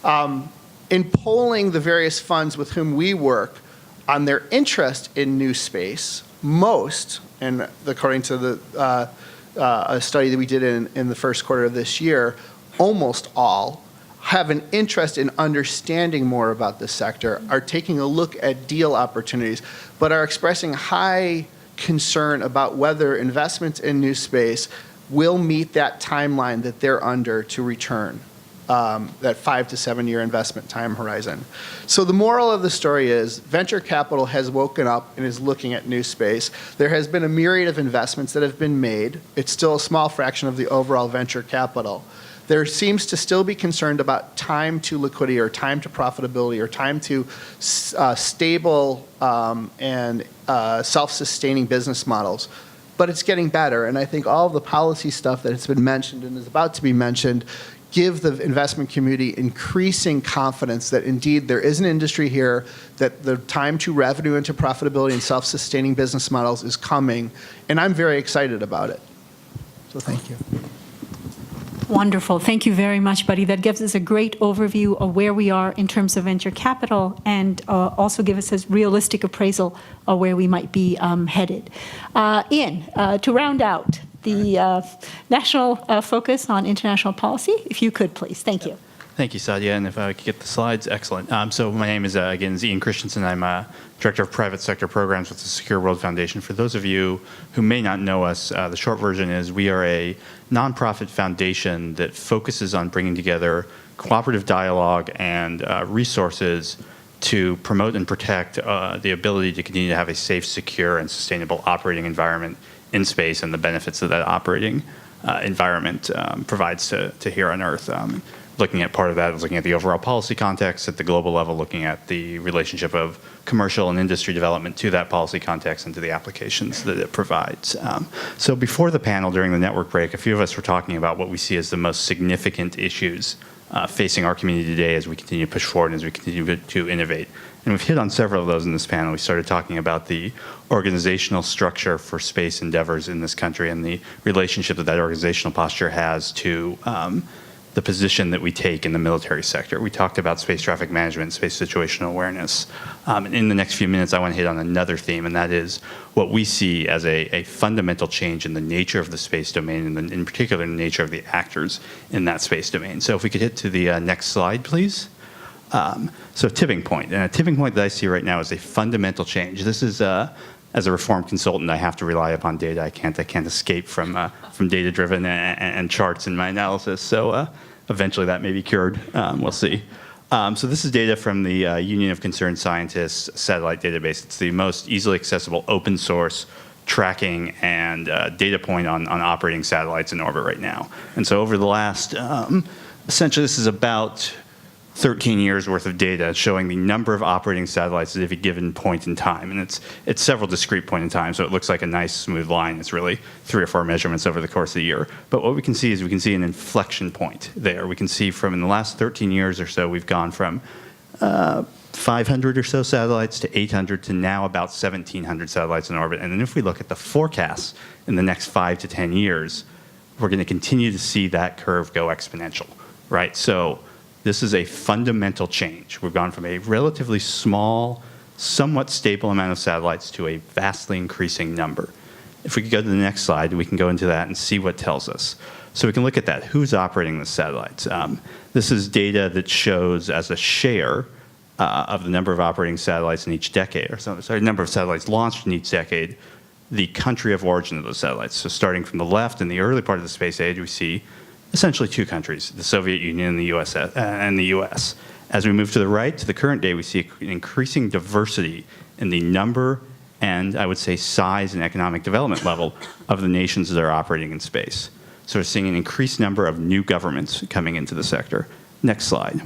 In polling the various funds with whom we work on their interest in NewSpace, most, and according to the a study that we did in the first quarter of this year, almost all have an interest in understanding more about this sector, are taking a look at deal opportunities, but are expressing high concern about whether investments in NewSpace will meet that timeline that they're under to return, that 5 to 7 year investment time horizon. So the moral of the story is venture capital has woken up and is looking at NewSpace. There has been a myriad of investments that have been made. It's still a small fraction of the overall venture capital. There seems to still be concerned about time to liquidity or time to profitability or time to stable and self-sustaining business models. But it's getting better, and I think all of the policy stuff that has been mentioned and is about to be mentioned give the investment community increasing confidence that indeed there is an industry here, that the time to revenue and to profitability and self-sustaining business models is coming, and I'm very excited about it. So thank you. Wonderful. Thank you very much, Buddy. That gives us a great overview of where we are in terms of venture capital and also give us a realistic appraisal of where we might be headed. Ian, to round out the national focus on international policy, if you could, please. Thank you. Thank you, Saadia. And if I could get the slides, excellent. So my name is, again, Ian Christensen. I'm Director of Private Sector Programs with the Secure World Foundation. For those of you who may not know us, the short version is we are a nonprofit foundation that focuses on bringing together cooperative dialogue and resources to promote and protect the ability to continue to have a safe, secure, and sustainable operating environment in space and the benefits that that operating environment provides to here on Earth. Looking at part of that is looking at the overall policy context at the global level, looking at the relationship of commercial and industry development to that policy context and to the applications that it provides. So before the panel, during the network break, a few of us were talking about what we see as the most significant issues facing our community today as we continue to push forward and as we continue to innovate. And we've hit on several of those in this panel. We started talking about the organizational structure for space endeavors in this country and the relationship that that organizational posture has to the position that we take in the military sector. We talked about space traffic management, space situational awareness. And in the next few minutes, I want to hit on another theme, and that is what we see as a fundamental change in the nature of the space domain, and in particular, the nature of the actors in that space domain. So if we could hit to the next slide, please. So tipping point. And a tipping point that I see right now is a fundamental change. This is, as a reform consultant, I have to rely upon data. I can't escape from data-driven and charts in my analysis. So eventually that may be cured. We'll see. So this is data from the Union of Concerned Scientists satellite database. It's the most easily accessible open source tracking and data point on operating satellites in orbit right now. And so over the last, essentially this is about 13 years worth of data showing the number of operating satellites at a given point in time. And it's several discrete points in time, so it looks like a nice smooth line. It's really 3 or 4 measurements over the course of the year. But what we can see is we can see an inflection point there. We can see from in the last 13 years or so, we've gone from 500 or so satellites to 800 to now about 1,700 satellites in orbit. And then if we look at the forecasts in the next 5 to 10 years, we're going to continue to see that curve go exponential, right? So This is a fundamental change. We've gone from a relatively small, somewhat stable amount of satellites to a vastly increasing number. If we could go to the next slide, we can go into that and see what tells us. So we can look at that. Who's operating the satellites? This is data that shows as a share of the number of operating satellites in each decade, or sorry, number of satellites launched in each decade, the country of origin of those satellites. So starting from the left, in the early part of the space age, we see essentially two countries, the Soviet Union and the US. As we move to the right, to the current day, we see an increasing diversity in the number and, I would say, size and economic development level of the nations that are operating in space. So we're seeing an increased number of new governments coming into the sector. Next slide.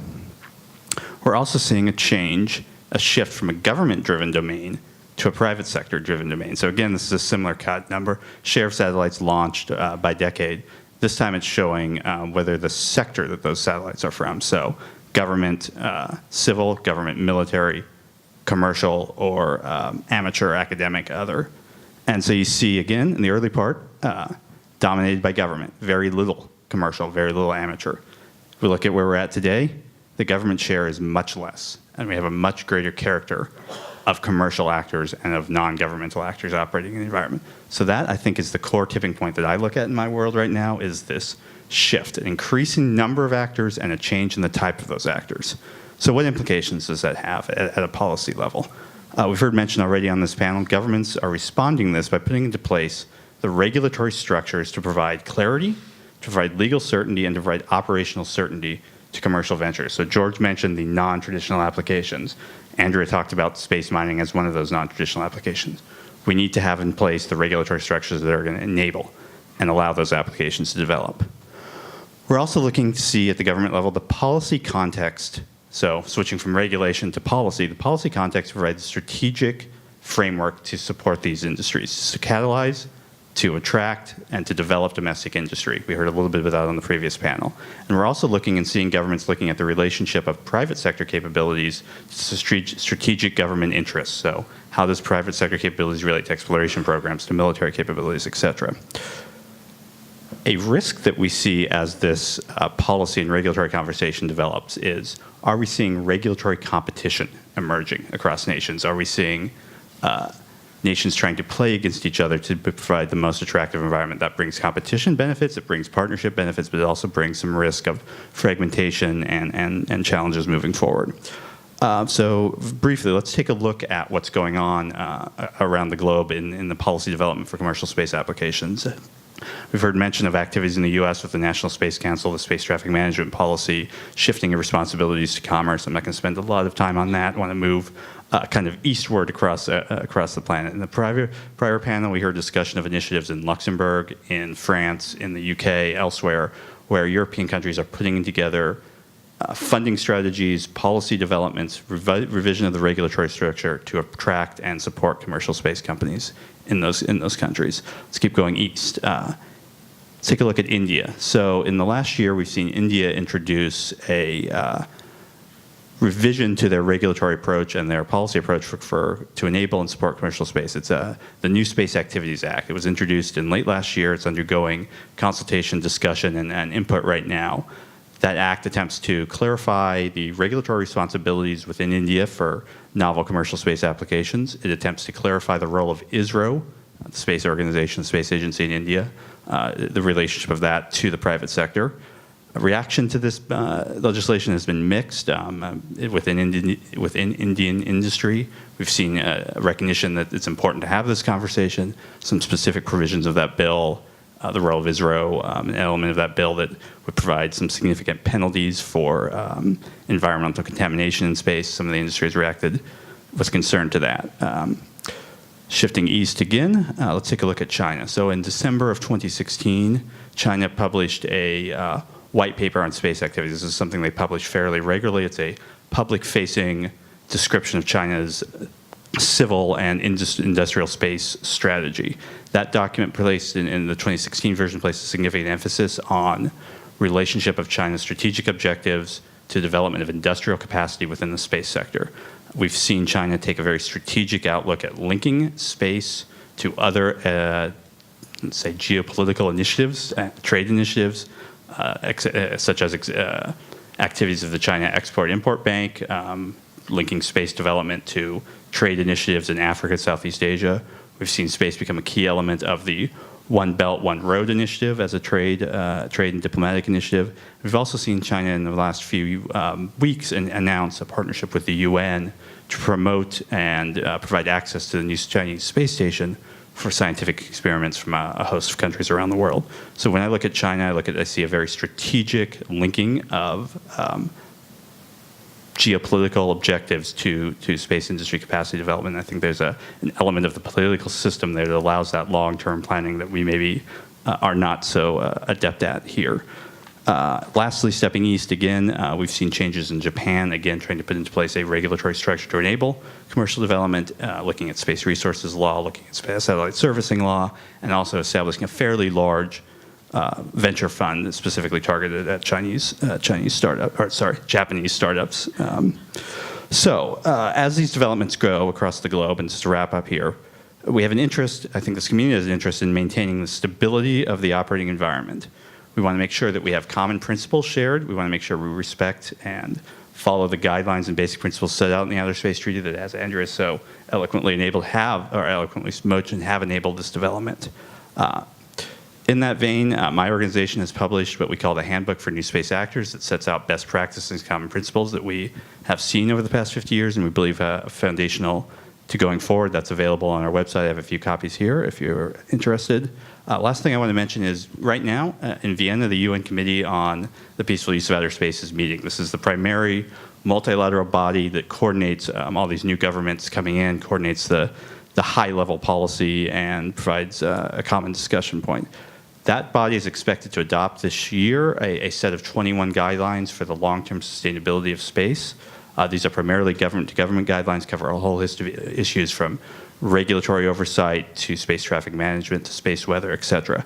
We're also seeing a change, a shift from a government-driven domain to a private sector-driven domain. So again, this is a similar cut number, share of satellites launched by decade. This time it's showing whether the sector that those satellites are from. So government, civil, government, military, commercial, or amateur, academic, other. And so you see, again, in the early part, dominated by government, very little commercial, very little amateur. If we look at where we're at today, the government share is much less, and we have a much greater character of commercial actors and of non-governmental actors operating in the environment. So that, I think, is the core tipping point that I look at in my world right now, is this shift, an increasing number of actors and a change in the type of those actors. So what implications does that have at a policy level? We've heard mentioned already on this panel, governments are responding to this by putting into place the regulatory structures to provide clarity, to provide legal certainty, and to provide operational certainty to commercial ventures. So George mentioned the non-traditional applications. Andrea talked about space mining as one of those non-traditional applications. We need to have in place the regulatory structures that are going to enable and allow those applications to develop. We're also looking to see at the government level the policy context. So switching from regulation to policy, the policy context provides a strategic framework to support these industries, to catalyze, to attract, and to develop domestic industry. We heard a little bit about that on the previous panel. And we're also looking and seeing governments looking at the relationship of private sector capabilities to strategic government interests. So how does private sector capabilities relate to exploration programs, to military capabilities, et cetera? A risk that we see as this policy and regulatory conversation develops is, are we seeing regulatory competition emerging across nations? Are we seeing nations trying to play against each other to provide the most attractive environment? That brings competition benefits, it brings partnership benefits, but it also brings some risk of fragmentation and challenges moving forward. So briefly, let's take a look at what's going on around the globe in the policy development for commercial space applications. We've heard mention of activities in the U.S. with the National Space Council, the space traffic management policy, shifting of responsibilities to commerce. I'm not going to spend a lot of time on that. I want to move kind of eastward across the planet. In the prior panel, we heard discussion of initiatives in Luxembourg, in France, in the UK, elsewhere, where European countries are putting together funding strategies, policy developments, revision of the regulatory structure to attract and support commercial space companies in those countries. Let's keep going east. Let's take a look at India. So in the last year, we've seen India introduce a revision to their regulatory approach and their policy approach to enable and support commercial space. It's the NewSpace Activities Act. It was introduced in late last year. It's undergoing consultation, discussion, and input right now. That act attempts to clarify the regulatory responsibilities within India for novel commercial space applications. It attempts to clarify the role of ISRO, the space organization, the space agency in India, the relationship of that to the private sector. A reaction to this legislation has been mixed within Indian industry. We've seen recognition that it's important to have this conversation. Some specific provisions of that bill, the role of ISRO, an element of that bill that would provide some significant penalties for environmental contamination in space. Some of the industry has reacted, was concerned to that. Shifting east again, let's take a look at China. So in December of 2016, China published a white paper on space activities. This is something they publish fairly regularly. It's a public-facing description of China's civil and industrial space strategy. That document placed in the 2016 version placed a significant emphasis on relationship of China's strategic objectives to development of industrial capacity within the space sector. We've seen China take a very strategic outlook at linking space to other, let's say, geopolitical initiatives, trade initiatives, such as activities of the China Export-Import Bank, linking space development to trade initiatives in Africa, Southeast Asia. We've seen space become a key element of the One Belt, One Road initiative as a trade and diplomatic initiative. We've also seen China in the last few weeks announce a partnership with the UN to promote and provide access to the new Chinese space station for scientific experiments from a host of countries around the world. So when I look at China, I see a very strategic linking of geopolitical objectives to space industry capacity development. I think there's an element of the political system there that allows that long-term planning that we maybe are not so adept at here. Lastly, stepping east again, we've seen changes in Japan, again, trying to put into place a regulatory structure to enable commercial development, looking at space resources law, looking at satellite servicing law, and also establishing a fairly large venture fund specifically targeted at Japanese startups. As these developments grow across the globe, and just to wrap up here, we have an interest, I think this community has an interest in maintaining the stability of the operating environment. We want to make sure that we have common principles shared. We want to make sure we respect and follow the guidelines and basic principles set out in the Outer Space Treaty that, as Andrea so eloquently enabled, have enabled this development. In that vein, my organization has published what we call the Handbook for New Space Actors that sets out best practices and common principles that we have seen over the past 50 years and we believe are foundational to going forward. That's available on our website. I have a few copies here if you're interested. Last thing I want to mention is right now in Vienna, the UN Committee on the Peaceful Use of Outer Space is meeting. This is the primary multilateral body that coordinates all these new governments coming in, coordinates the high-level policy, and provides a common discussion point. That body is expected to adopt this year a set of 21 guidelines for the long-term sustainability of space. These are primarily government-to-government guidelines, cover a whole host of issues from regulatory oversight to space traffic management to space weather, et cetera.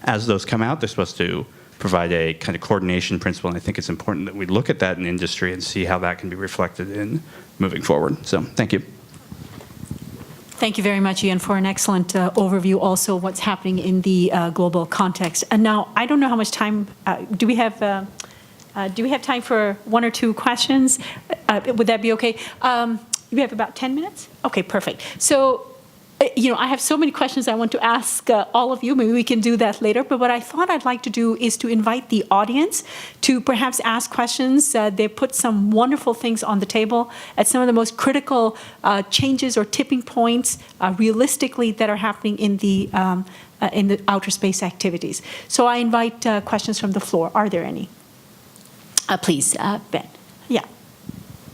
As those come out, they're supposed to provide a kind of coordination principle, and I think it's important that we look at that in industry and see how that can be reflected in moving forward. So, thank you. Thank you very much, Ian, for an excellent overview also of what's happening in the global context. And now, I don't know how much time, do we have time for one or two questions? Would that be okay? We have about 10 minutes? Okay, perfect. So, I have so many questions I want to ask all of you. Maybe we can do that later. But what I thought I'd like to do is to invite the audience to perhaps ask questions. They put some wonderful things on the table at some of the most critical changes or tipping points realistically that are happening in the outer space activities. So I invite questions from the floor. Are there any? Please, Ben. Yeah,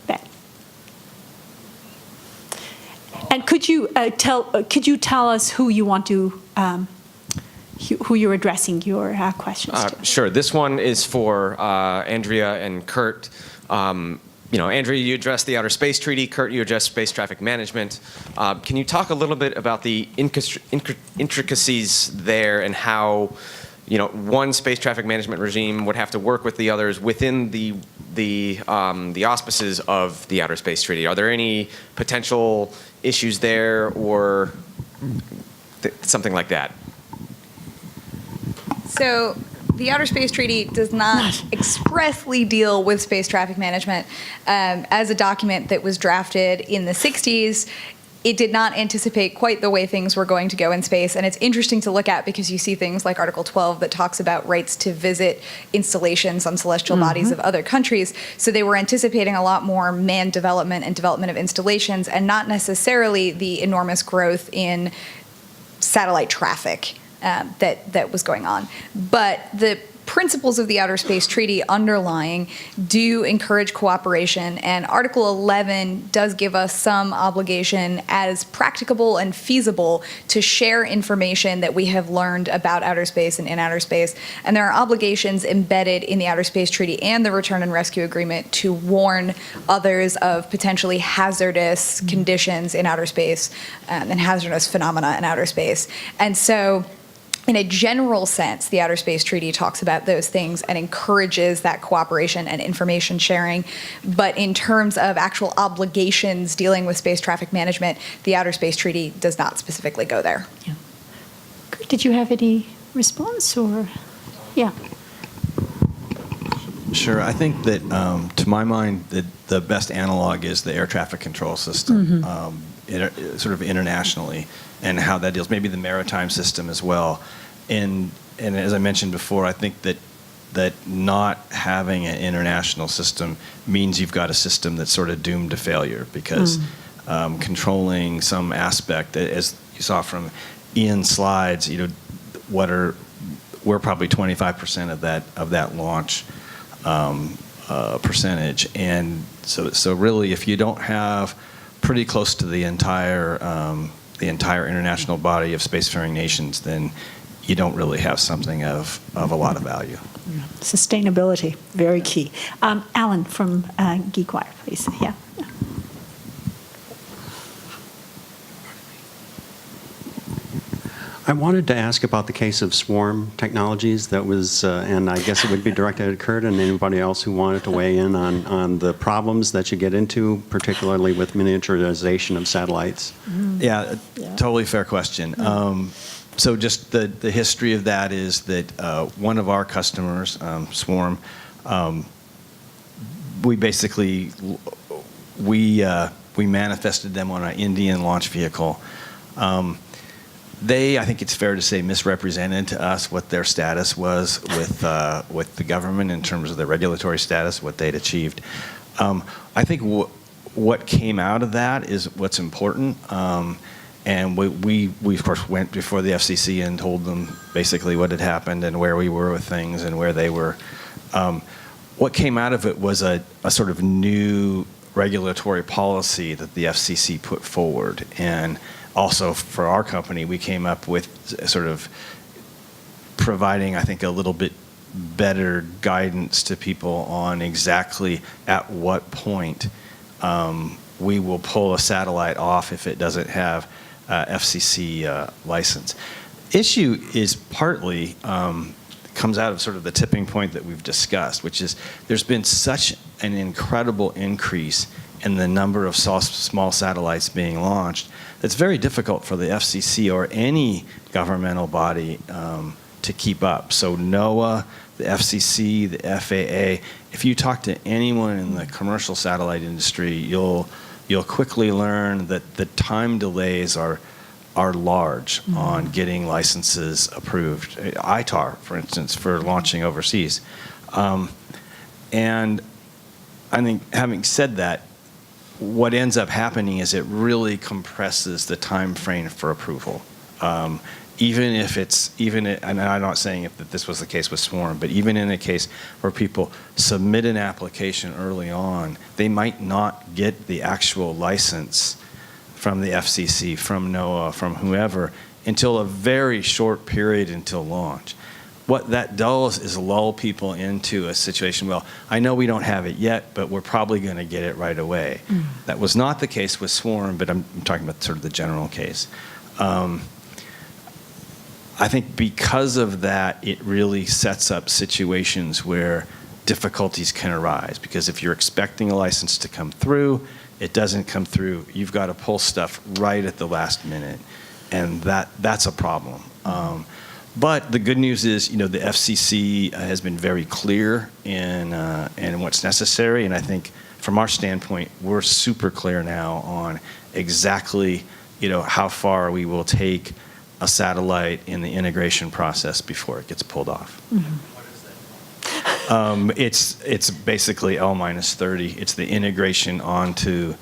Ben. And could you tell us who you want to who you're addressing your questions to? Sure. This one is for Andrea and Curt. Andrea, you addressed the Outer Space Treaty. Curt, you addressed space traffic management. Can you talk a little bit about the intricacies there and how one space traffic management regime would have to work with the others within the auspices of the Outer Space Treaty? Are there any potential issues there or something like that? So the Outer Space Treaty does not expressly deal with space traffic management. As a document that was drafted in the 60s, it did not anticipate quite the way things were going to go in space. And it's interesting to look at because you see things like Article 12 that talks about rights to visit installations on celestial bodies of other countries. So they were anticipating a lot more manned development and development of installations and not necessarily the enormous growth in satellite traffic that was going on. But the principles of the Outer Space Treaty underlying do encourage cooperation, and Article 11 does give us some obligation as practicable and feasible to share information that we have learned about outer space and in outer space. And there are obligations embedded in the Outer Space Treaty and the Return and Rescue Agreement to warn others of potentially hazardous conditions in outer space and hazardous phenomena in outer space. And so in a general sense, the Outer Space Treaty talks about those things and encourages that cooperation and information sharing. But in terms of actual obligations dealing with space traffic management, the Outer Space Treaty does not specifically go there. Yeah. Did you have any response or? Yeah. Sure. I think that, to my mind, the best analog is the air traffic control system, sort of internationally, and how that deals. Maybe the maritime system as well. And as I mentioned before, I think that not having an international system means you've got a system that's sort of doomed to failure, because controlling some aspect, as you saw from Ian's slides, we're probably 25% of that launch percentage, and so really, if you don't have pretty close to the entire international body of spacefaring nations, then you don't really have something of a lot of value. Sustainability, very key. Alan from Geek Wire, please. Yeah. I wanted to ask about the case of swarm technologies. That was, and I guess it would be directed at Curt and anybody else who wanted to weigh in on the problems that you get into, particularly with miniaturization of satellites. Yeah, totally fair question. So just the history of that is that one of our customers, Swarm, we basically we manifested them on an Indian launch vehicle. They, I think it's fair to say, misrepresented to us what their status was with the government in terms of their regulatory status, what they'd achieved. I think what came out of that is what's important. And we of course went before the FCC and told them basically what had happened and where we were with things and where they were. What came out of it was a sort of new regulatory policy that the FCC put forward. And also for our company, we came up with sort of providing, I think, a little bit better guidance to people on exactly at what point we will pull a satellite off if it doesn't have FCC license. Issue is partly comes out of sort of the tipping point that we've discussed, which is there's been such an incredible increase in the number of small satellites being launched. It's very difficult for the FCC or any governmental body to keep up. So NOAA, the FCC, the FAA, if you talk to anyone in the commercial satellite industry, you'll quickly learn that the time delays are large on getting licenses approved. ITAR, for instance, for launching overseas. And I think having said that, what ends up happening is it really compresses the time frame for approval. And I'm not saying that this was the case with Swarm, but even in a case where people submit an application early on, they might not get the actual license from the FCC, from NOAA, from whoever, until a very short period until launch. What that does is lull people into a situation, well, I know we don't have it yet, but we're probably going to get it right away. That was not the case with Swarm, but I'm talking about sort of the general case. I think because of that, it really sets up situations where difficulties can arise. Because if you're expecting a license to come through, it doesn't come through, you've got to pull stuff right at the last minute. And that's a problem. But the good news is, the FCC has been very clear in what's necessary. And I think from our standpoint, we're super clear now on exactly, how far we will take a satellite in the integration process before it gets pulled off. What is that? It's basically L-30. It's the integration onto,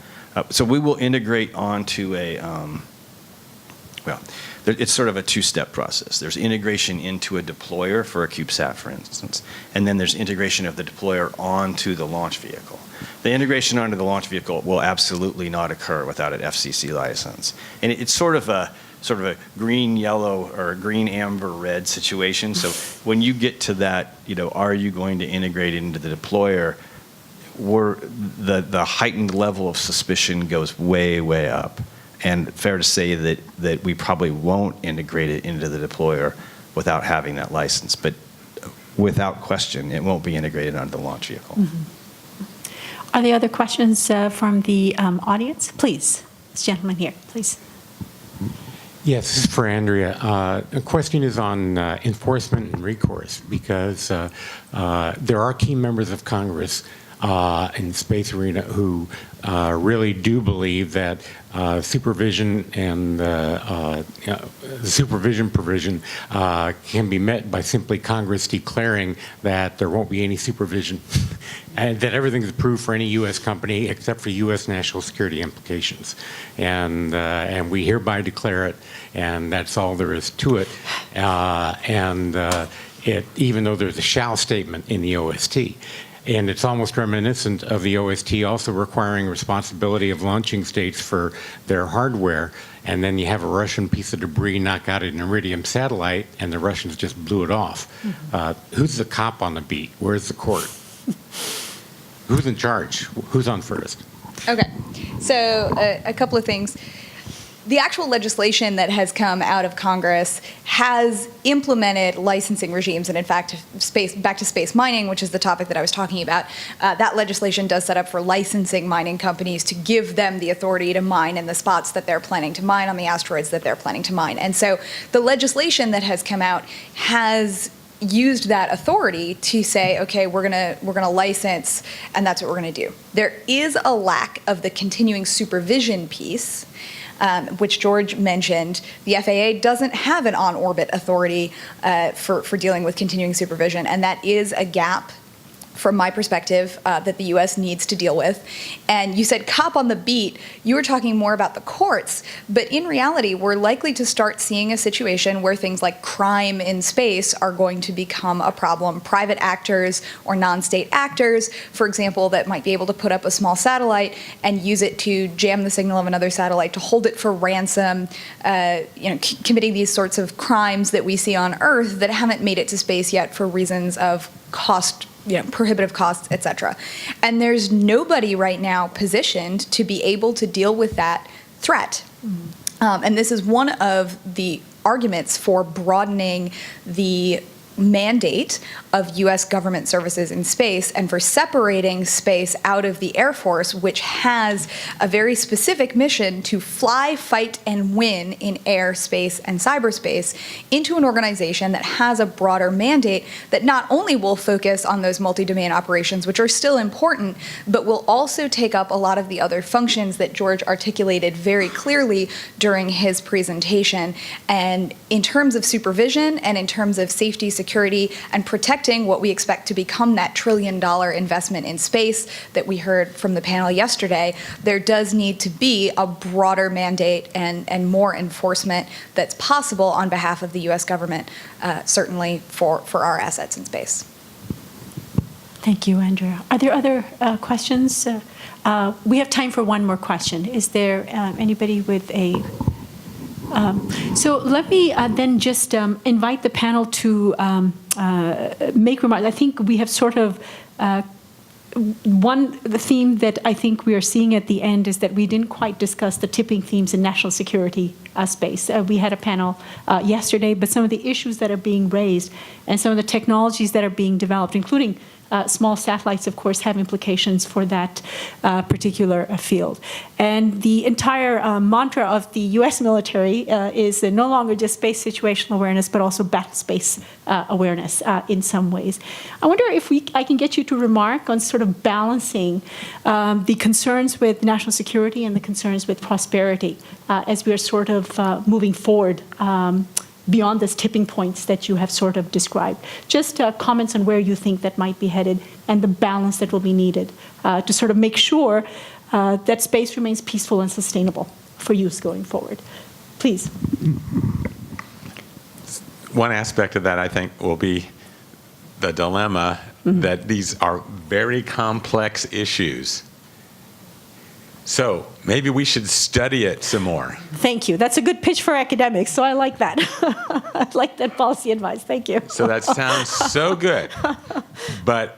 so we will integrate onto it's sort of a two-step process. There's integration into a deployer for a CubeSat, for instance, and then there's integration of the deployer onto the launch vehicle. The integration onto the launch vehicle will absolutely not occur without an FCC license. And it's sort of a green, yellow, or green, amber, red situation. So when you get to that, are you going to integrate it into the deployer, the heightened level of suspicion goes way, way up. And fair to say that we probably won't integrate it into the deployer without having that license. But without question, it won't be integrated onto the launch vehicle. Are there other questions from the audience? Please, this gentleman here, please. Yes, this is for Andrea. The question is on enforcement and recourse, because there are key members of Congress in the space arena who really do believe that supervision and the supervision provision can be met by simply Congress declaring that there won't be any supervision and that everything is approved for any U.S. company except for U.S. national security implications. And we hereby declare it, and that's all there is to it. Even though there's a shall statement in the OST. And it's almost reminiscent of the OST also requiring responsibility of launching states for their hardware. And then you have a Russian piece of debris knock out an Iridium satellite, and the Russians just blew it off. Who's the cop on the beat? Where's the court? Who's in charge? Who's on first? Okay, so a couple of things. The actual legislation that has come out of Congress has implemented licensing regimes, and in fact, back to space mining, which is the topic that I was talking about, that legislation does set up for licensing mining companies to give them the authority to mine in the spots that they're planning to mine on the asteroids that they're planning to mine. And so the legislation that has come out has used that authority to say, okay, we're gonna license, and that's what we're gonna do. There is a lack of the continuing supervision piece, which George mentioned. The FAA doesn't have an on-orbit authority for dealing with continuing supervision, and that is a gap from my perspective, that the U.S. needs to deal with. And you said cop on the beat. You were talking more about the courts, but in reality, we're likely to start seeing a situation where things like crime in space are going to become a problem. Private actors or non-state actors, for example, that might be able to put up a small satellite and use it to jam the signal of another satellite, to hold it for ransom, committing these sorts of crimes that we see on Earth that haven't made it to space yet for reasons of cost, prohibitive costs, et cetera. And there's nobody right now positioned to be able to deal with that threat. And this is one of the arguments for broadening the mandate of U.S. government services in space and for separating space out of the Air Force, which has a very specific mission to fly, fight, and win in air, space, and cyberspace, into an organization that has a broader mandate that not only will focus on those multi-domain operations, which are still important, but will also take up a lot of the other functions that George articulated very clearly during his presentation. And in terms of supervision and in terms of safety, security, and protecting what we expect to become that $1 trillion investment in space that we heard from the panel yesterday, there does need to be a broader mandate and more enforcement that's possible on behalf of the U.S. government, certainly for our assets in space. Thank you, Andrea. Are there other questions? We have time for one more question. Is there anybody with a... So let me then just invite the panel to make remarks. I think we have sort of the theme that I think we are seeing at the end is that we didn't quite discuss the tipping themes in national security space. We had a panel yesterday, but some of the issues that are being raised and some of the technologies that are being developed, including small satellites, of course, have implications for that particular field. And the entire mantra of the U.S. military is no longer just space situational awareness, but also battle space awareness in some ways. I wonder if I can get you to remark on sort of balancing the concerns with national security and the concerns with prosperity as we are sort of moving forward beyond these tipping points that you have sort of described. Just comments on where you think that might be headed and the balance that will be needed to sort of make sure that space remains peaceful and sustainable for use going forward. Please. One aspect of that, I think, will be the dilemma that these are very complex issues. So maybe we should study it some more. Thank you. That's a good pitch for academics, so I like that. I like that policy advice. Thank you. So that sounds so good. But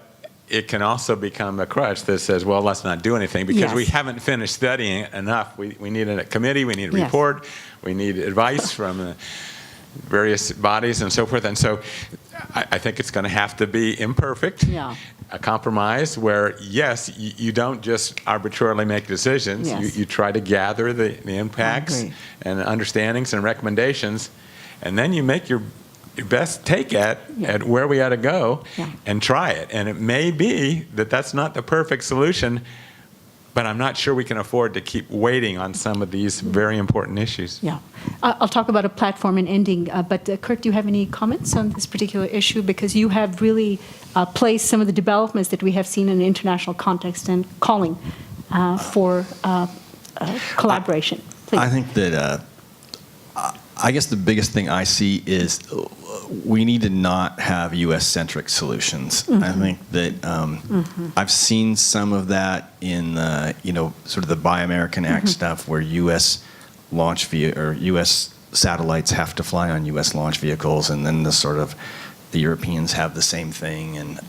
it can also become a crutch that says, well, let's not do anything because we haven't finished studying it enough. We need a committee, we need a report, we need advice from various bodies and so forth. And so I think it's going to have to be imperfect, Yeah. a compromise where, yes, you don't just arbitrarily make decisions. Yes. You try to gather the impacts agree. and understandings and recommendations, and then you make your best take at where we ought to go and try it. And it may be that that's not the perfect solution, but I'm not sure we can afford to keep waiting on some of these very important issues. Yeah. I'll talk about a platform in ending, but Curt, do you have any comments on this particular issue? Because you have really placed some of the developments that we have seen in the international context and calling for collaboration. Please. I think that I guess the biggest thing I see is we need to not have U.S.-centric solutions. I think that I've seen some of that in sort of the Buy American Act stuff, where U.S. U.S. satellites have to fly on U.S. launch vehicles, and then the Europeans have the same thing, and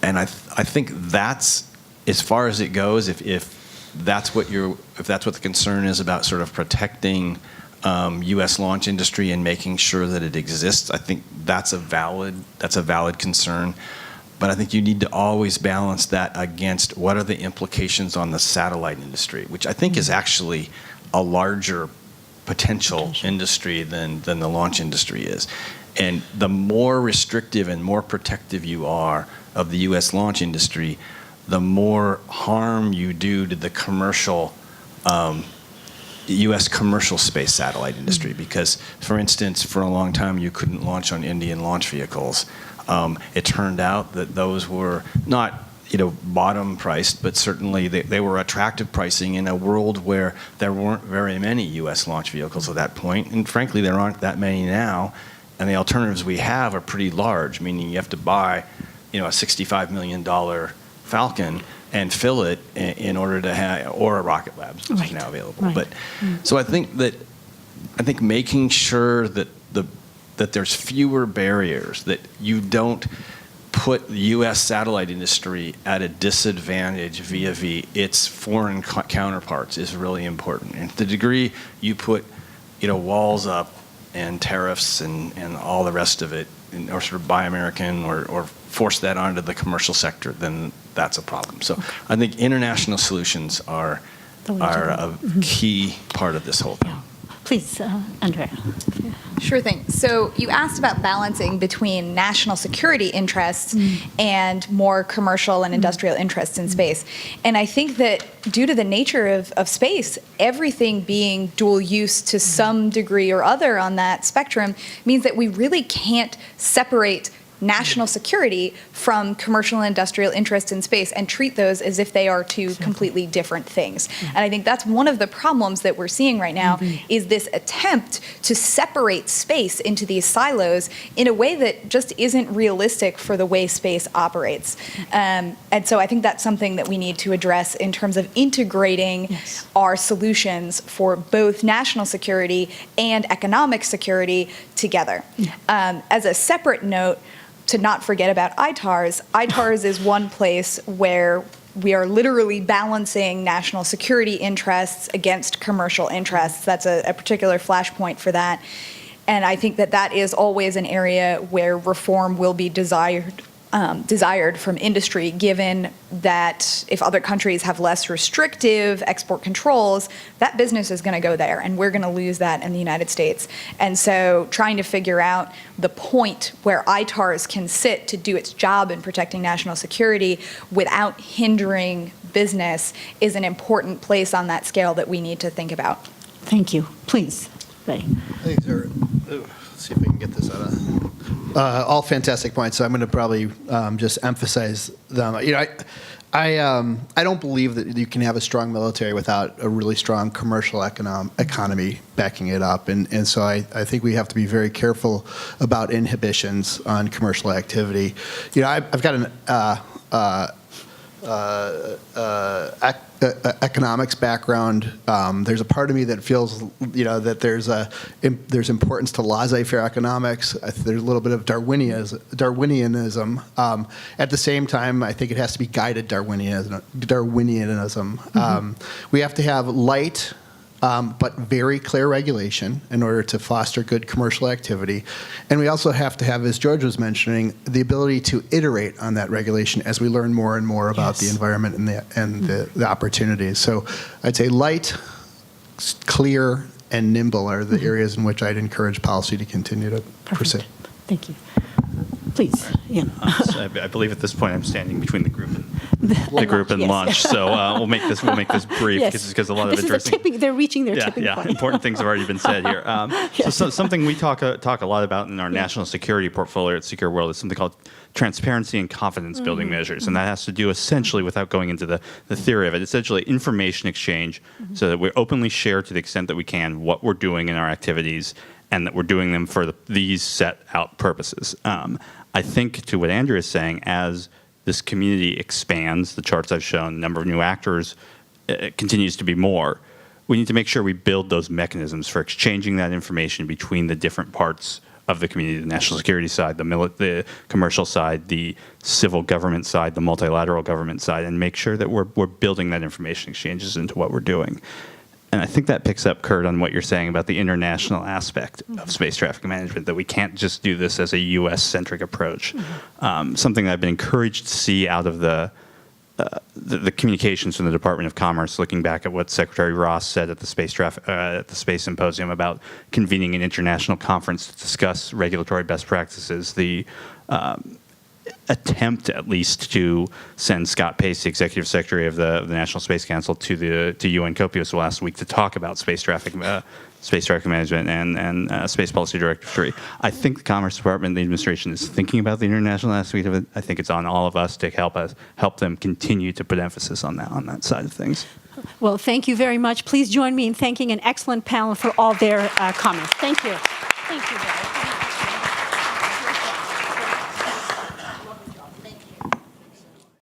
I think that's as far as it goes. If that's what the concern is about, sort of protecting U.S. launch industry and making sure that it exists, I think that's a valid concern. But I think you need to always balance that against what are the implications on the satellite industry, which I think is actually a larger potential industry than the launch industry is. And the more restrictive and more protective you are of the U.S. launch industry, the more harm you do to the commercial U.S. commercial space satellite industry, because, for instance, for a long time you couldn't launch on Indian launch vehicles. It turned out that those were not, bottom priced, but certainly they were attractive pricing in a world where there weren't very many U.S. launch vehicles at that point, and frankly there aren't that many now, and the alternatives we have are pretty large, meaning you have to buy, a $65 million Falcon and fill it in order to have, or a Rocket Labs, which is now available. Right. But so I think making sure that that there's fewer barriers, that you don't put the U.S. satellite industry at a disadvantage vis-a-vis its foreign counterparts is really important. And to the degree you put, walls up and tariffs and all the rest of it, or sort of Buy American or force that onto the commercial sector, then that's a problem. So I think international solutions are a key part of this whole thing. Yeah. Please, Andrea. Sure thing. So you asked about balancing between national security interests and more commercial and industrial interests in space. And I think that due to the nature of space, everything being dual use to some degree or other on that spectrum means that we really can't separate national security from commercial and industrial interests in space and treat those as if they are two completely different things. And I think that's one of the problems that we're seeing right now is this attempt to separate space into these silos in a way that just isn't realistic for the way space operates. And so I think that's something that we need to address in terms of integrating our solutions for both national security and economic security together. As a separate note, to not forget about ITARS. ITARS is one place where we are literally balancing national security interests against commercial interests. That's a particular flashpoint for that. And I think that that is always an area where reform will be desired from industry, given that if other countries have less restrictive export controls, that business is going to go there, and we're going to lose that in the United States. And so trying to figure out the point where ITARS can sit to do its job in protecting national security without hindering business is an important place on that scale that we need to think about. Thank you. Please, Ray. Thanks, Art. Let's see if we can get this out of. All fantastic points. So I'm going to probably just emphasize them. I don't believe that you can have a strong military without a really strong commercial economy backing it up. And so I think we have to be very careful about inhibitions on commercial activity. I've got an economics background. There's a part of me that feels, that there's importance to laissez-faire economics. There's a little bit of Darwinianism. At the same time, I think it has to be guided Darwinianism. We have to have light but very clear regulation in order to foster good commercial activity. And we also have to have, as George was mentioning, the ability to iterate on that regulation as we learn more and more about the environment and the opportunities. So I'd say light, clear, and nimble are the areas in which I'd encourage policy to continue to pursue. Thank you. Please, Ian. So I believe at this point I'm standing between the group and lunch. So we'll make this brief because a lot of interesting. They're reaching their tipping point. Important things have already been said here. So something we talk a lot about in our national security portfolio at Secure World is something called transparency and confidence building measures, and that has to do essentially, without going into the theory of it, essentially information exchange, so that we openly share to the extent that we can what we're doing in our activities, and that we're doing them for these set out purposes. I think to what Andrea is saying, as this community expands, the charts I've shown, the number of new actors continues to be more, we need to make sure we build those mechanisms for exchanging that information between the different parts of the community, the national security side, the commercial side, the civil government side, the multilateral government side, and make sure that we're building that information exchanges into what we're doing. And I think that picks up, Curt, on what you're saying about the international aspect of space traffic management, that we can't just do this as a U.S.-centric approach. Something that I've been encouraged to see out of the communications from the Department of Commerce, looking back at what Secretary Ross said at the Space Symposium about convening an international conference to discuss regulatory best practices, the attempt, at least, to send Scott Pace, the Executive Secretary of the National Space Council, to UN COPIUS last week to talk about space traffic management and space policy directive 3. I think the Commerce Department and the administration is thinking about the international aspect of it. I think it's on all of us to help them continue to put emphasis on that side of things. Well, thank you very much. Please join me in thanking an excellent panel for all their comments. Thank you. Thank you, guys.